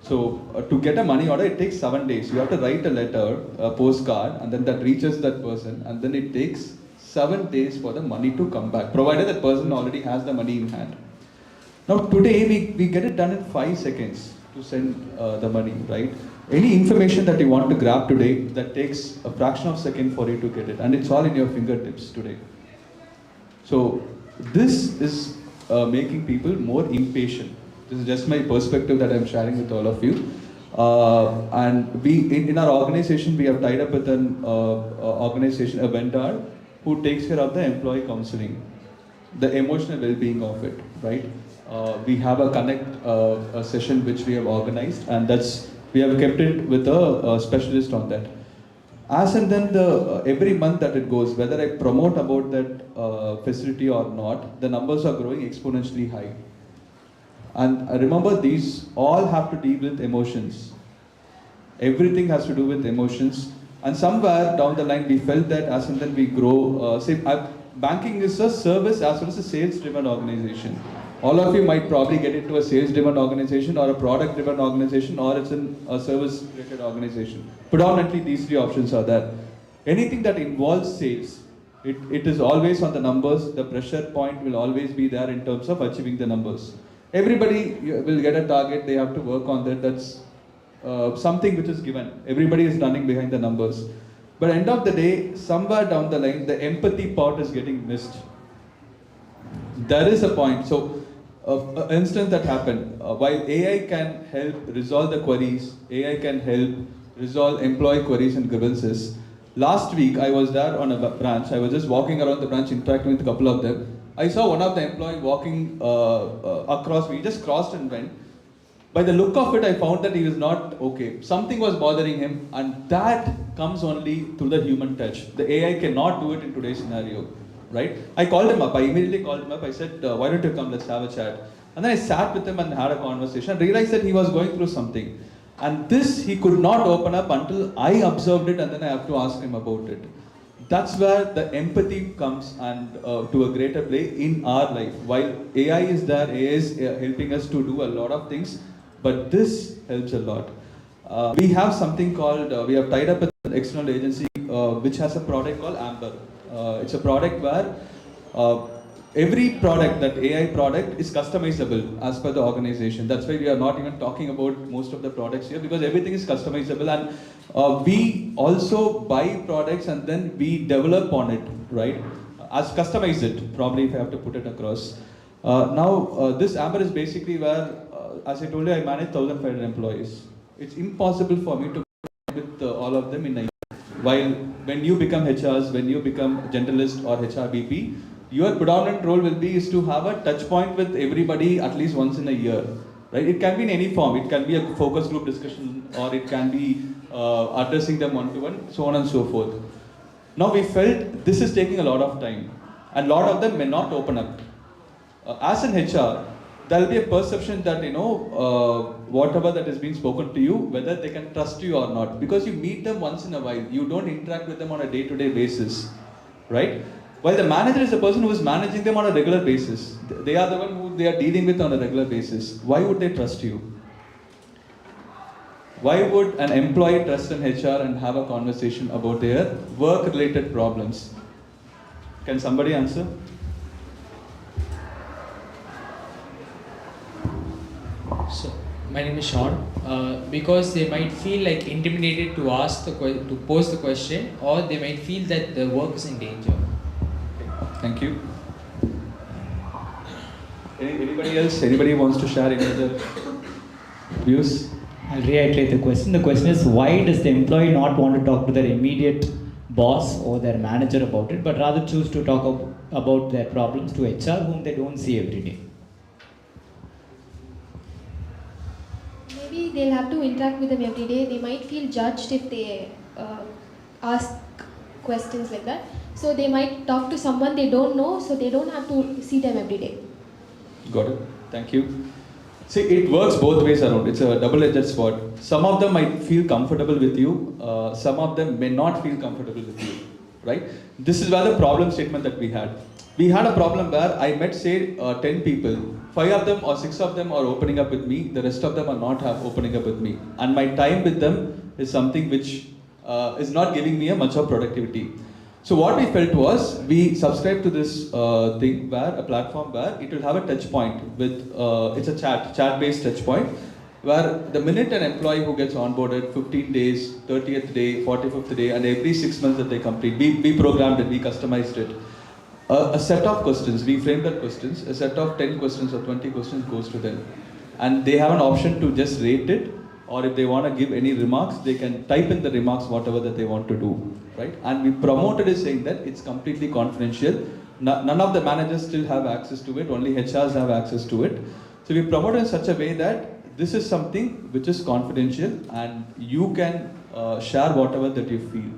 So to get a money order, it takes 7 days. You have to write a letter, a postcard, and then that reaches that person, and then it takes 7 days for the money to come back, provided that person already has the money in hand. Now today we get it done in 5 seconds to send the money, right? Any information that you want to grab today, that takes a fraction of a second for you to get it, and it's all in your fingertips today. So this is making people more impatient. This is just my perspective that I'm sharing with all of you. And we, in our organization, we have tied up with an organization, a vendor, who takes care of the employee counseling, the emotional well-being of it, right? We have a connect a session which we have organized, and we have kept it with a specialist on that. As and then every month that it goes, whether I promote about that facility or not, the numbers are growing exponentially high. And remember, these all have to deal with emotions. Everything has to do with emotions. And somewhere down the line, we felt that as and then we grow, banking is a service as well as a sales-driven organization. All of you might probably get into a sales-driven organization or a product-driven organization, or it's a service-related organization. Predominantly, these three options are there. Anything that involves sales, it is always on the numbers. The pressure point will always be there in terms of achieving the numbers. Everybody will get a target, they have to work on that. That's something which is given. Everybody is running behind the numbers. But end of the day, somewhere down the line, the empathy part is getting missed. There is a point. So, an instance that happened, while AI can help resolve the queries, AI can help resolve employee queries and grievances. Last week, I was there on a branch. I was just walking around the branch, interacting with a couple of them. I saw one of the employees walking across me. He just crossed and went. By the look of it, I found that he was not okay. Something was bothering him, and that comes only through the human touch. The AI cannot do it in today's scenario. right? I called him up. I immediately called him up. I said, why don't you come? Let's have a chat. And then I sat with him and had a conversation. I realized that he was going through something. And this he could not open up until I observed it, and then I have to ask him about it. That's where the empathy comes and to a greater play in our life. While AI is there, AI is helping us to do a lot of things, but this helps a lot. We have something called, we have tied up with an external agency which has a product called Amber. It's a product where every product, that AI product, is customizable as per the organization. That's why we are not even talking about most of the products here, because everything is customizable, and we also buy products and then we develop on it, right? As customize it, probably, if I have to put it across. This Amber is basically where, as I told you, I manage 1,500 employees. It's impossible for me to with all of them in a year. While when you become HRs, when you become generalist or HR BP, your predominant role will be is to have a touch point with everybody at least once in a year, right? It can be in any form. It can be a focus group discussion, or it can be addressing them one-to-one, so on and so forth. Now we felt this is taking a lot of time, and a lot of them may not open up. As an HR, there will be a perception that, whatever that is being spoken to you, whether they can trust you or not, because you meet them once in a while. You don't interact with them on a day-to-day basis, right? While the manager is the person who is managing them on a regular basis. They are the one who they are dealing with on a regular basis. Why would they trust you? Why would an employee trust an HR and have a conversation about their work-related problems? Can somebody answer? So, my name is Sean. Because they might feel like intimidated to to pose the question, or they might feel that the work is in danger. Thank you. Anybody else? Anybody wants to share any other views? I'll reiterate the question. The question is, why does the employee not want to talk to their immediate boss or their manager about it, but rather choose to talk about their problems to HR, whom they don't see every day? Maybe they'll have to interact with them every day. They might feel judged if they ask questions like that. So they might talk to someone they don't know, so they don't have to see them every day. Got it. Thank you. See, it works both ways around. It's a double-edged sword. Some of them might feel comfortable with you. Some of them may not feel comfortable with you, right? This is where the problem statement that we had. We had a problem where I met, say, 10 people. 5 of them or 6 of them are opening up with me. The rest of them are not opening up with me. And my time with them is something which is not giving me a much of productivity. So what we felt was, we subscribed to this thing where, a platform where it will have a touch point with, it's a chat-based touch point, where the minute an employee who gets onboarded, 15 days, 30th day, 45th day, and every 6 months that they complete, we programmed it, we customized it. A set of questions, we framed that questions, a set of 10 questions or 20 questions goes to them. And they have an option to just rate it, or if they want to give any remarks, they can type in the remarks, whatever that they want to do, right? And we promoted it saying that it's completely confidential. None of the managers still have access to it, only HRs have access to it. So we promoted in such a way that this is something which is confidential, and you can share whatever that you feel.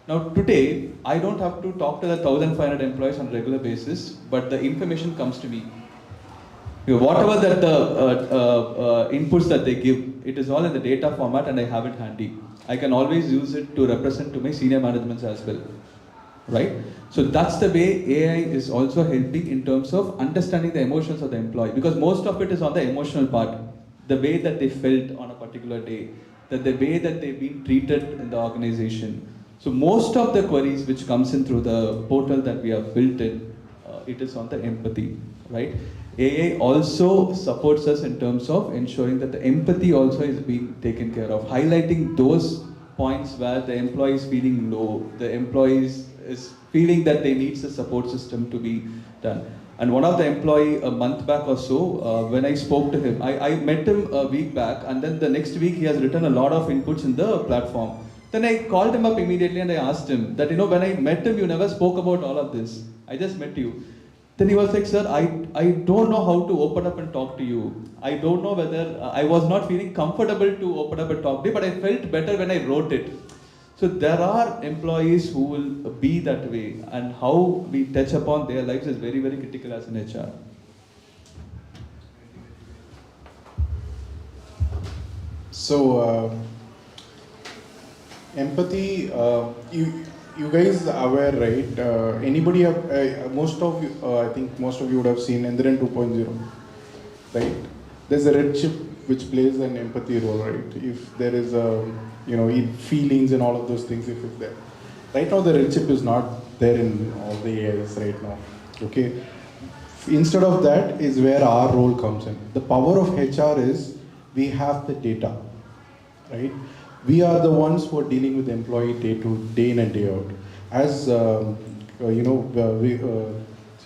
Now today, I don't have to talk to the 1,500 employees on a regular basis, but the information comes to me. Whatever that the inputs that they give, it is all in the data format, and I have it handy. I can always use it to represent to my senior managements as well, right? So that's the way AI is also helping in terms of understanding the emotions of the employee, because most of it is on the emotional part, the way that they felt on a particular day, that the way that they've been treated in the organization. So most of the queries which comes in through the portal that we have built in, it is on the empathy, right? AI also supports us in terms of ensuring that the empathy also is being taken care of, highlighting those points where the employee is feeling low, the employee is feeling that they need a support system to be done. And one of the employee a month back or so, when I spoke to him, I met him a week back, and then the next week he has written a lot of inputs in the platform. Then I called him up immediately and I asked him that, when I met him, you never spoke about all of this. I just met you. Then he was like, sir, I don't know how to open up and talk to you. I don't know whether, I was not feeling comfortable to open up and talk to you, but I felt better when I wrote it. So there are employees who will be that way, and how we touch upon their lives is very, very critical as an HR. So, empathy, you guys are aware, right? Anybody have, most of you, I think most of you would have seen Endiran 2.0, right? There's a red chip which plays an empathy role, right? If there is feelings and all of those things, if it's there. Right now the red chip is not there in all the AIs right now, okay? Instead of that is where our role comes in. The power of HR is we have the data, right? We are the ones who are dealing with the employee day in and day out. As we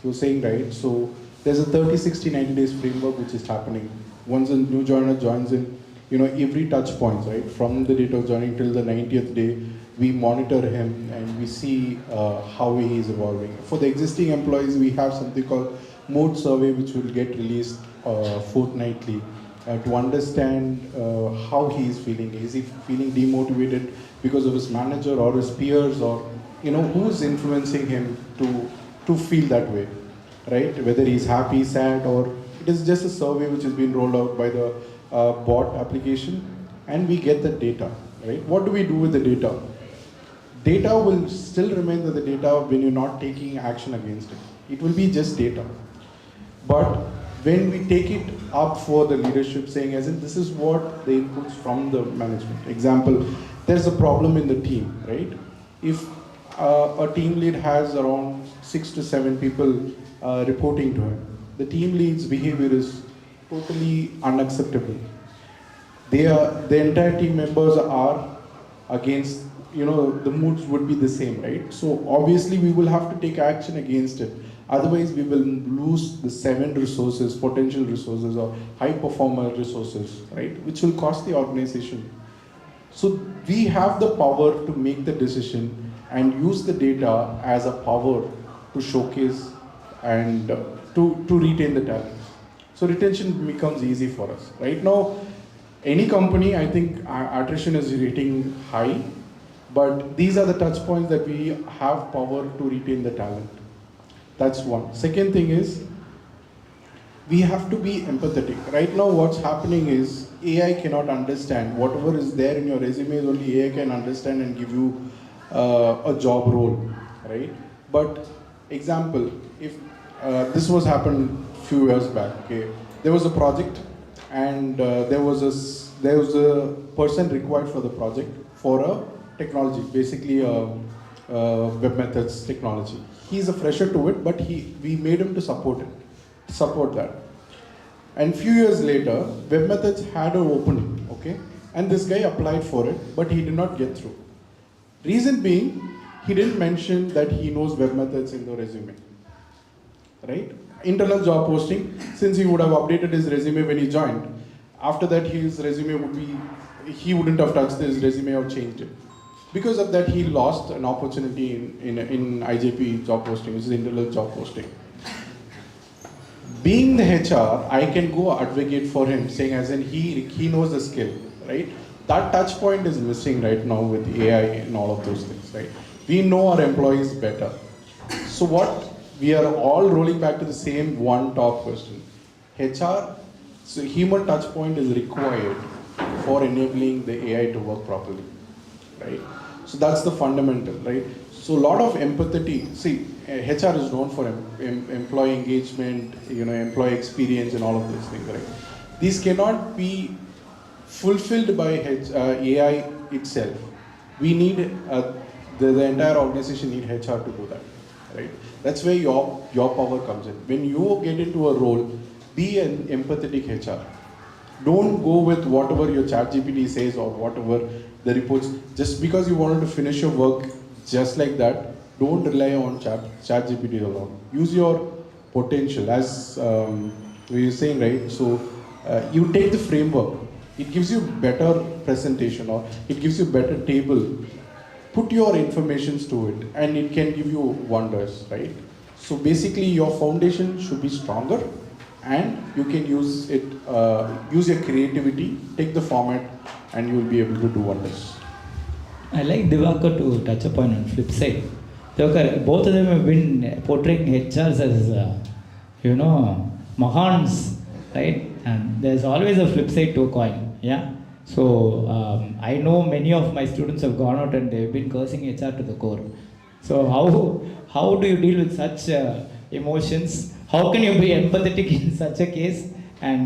were saying, right? So there's a 30, 60, 90 days framework which is happening. Once a new joiner joins in, every touch points, right? From the date of joining till the 90th day, we monitor him and we see how he is evolving. For the existing employees, we have something called mode survey which will get released fortnightly. To understand how he is feeling. Is he feeling demotivated because of his manager or his peers, or who is influencing him to feel that way, right? Whether he's happy, sad, or it is just a survey which has been rolled out by the bot application, and we get the data, right? What do we do with the data? Data will still remain the data when you're not taking action against it. It will be just data. But when we take it up for the leadership, saying as in this is what the inputs from the management. Example, there's a problem in the team, right? If a team lead has around 6 to 7 people reporting to him, the team lead's behavior is totally unacceptable. The entire team members are against, the moods would be the same, right? So obviously we will have to take action against it. Otherwise, we will lose the 7 resources, potential resources, or high performer resources, right? Which will cost the organization. So we have the power to make the decision and use the data as a power to showcase and to retain the talent. So retention becomes easy for us. Right now, any company, I think attrition is rating high, but these are the touch points that we have power to retain the talent. That's one. Second thing is, we have to be empathetic. Right now what's happening is, AI cannot understand. Whatever is there in your resume is only AI can understand and give you a job role, right? But example, if this was happened few years back, okay? There was a project and there was a person required for the project for a technology, basically a web methods technology. He's a fresher to it, but we made him to support that. And few years later, web methods had an opening, okay? And this guy applied for it, but he did not get through. Reason being, he didn't mention that he knows web methods in the resume, right? Internal job posting, since he would have updated his resume when he joined, after that his resume would be, he wouldn't have touched his resume or changed it. Because of that, he lost an opportunity in IJP job posting, which is internal job posting. Being the HR, I can go advocate for him, saying as in he knows the skill, right? That touch point is missing right now with AI and all of those things, right? We know our employees better. So what, we are all rolling back to the same one top question. HR, so human touch point is required for enabling the AI to work properly, right? So that's the fundamental, right? So a lot of empathy, see, HR is known for employee engagement, employee experience and all of those things, right? These cannot be fulfilled by AI itself. We need, the entire organization need HR to do that, right? That's where your power comes in. When you get into a role, be an empathetic HR. Don't go with whatever your ChatGPT says or whatever the reports. Just because you wanted to finish your work just like that, don't rely on ChatGPT alone. Use your potential, as we were saying, right? So you take the framework. It gives you better presentation, or it gives you better table. Put your informations to it and it can give you wonders, right? So basically your foundation should be stronger, and you can use it, use your creativity, take the format, and you will be able to do wonders. I like Divakar to touch upon on flip side. Divakar, both of them have been portraying HRs as, Mahans, right? And there's always a flip side to a coin, yeah? So, I know many of my students have gone out and they've been cursing HR to the core. So, how do you deal with such emotions? How can you be empathetic in such a case? And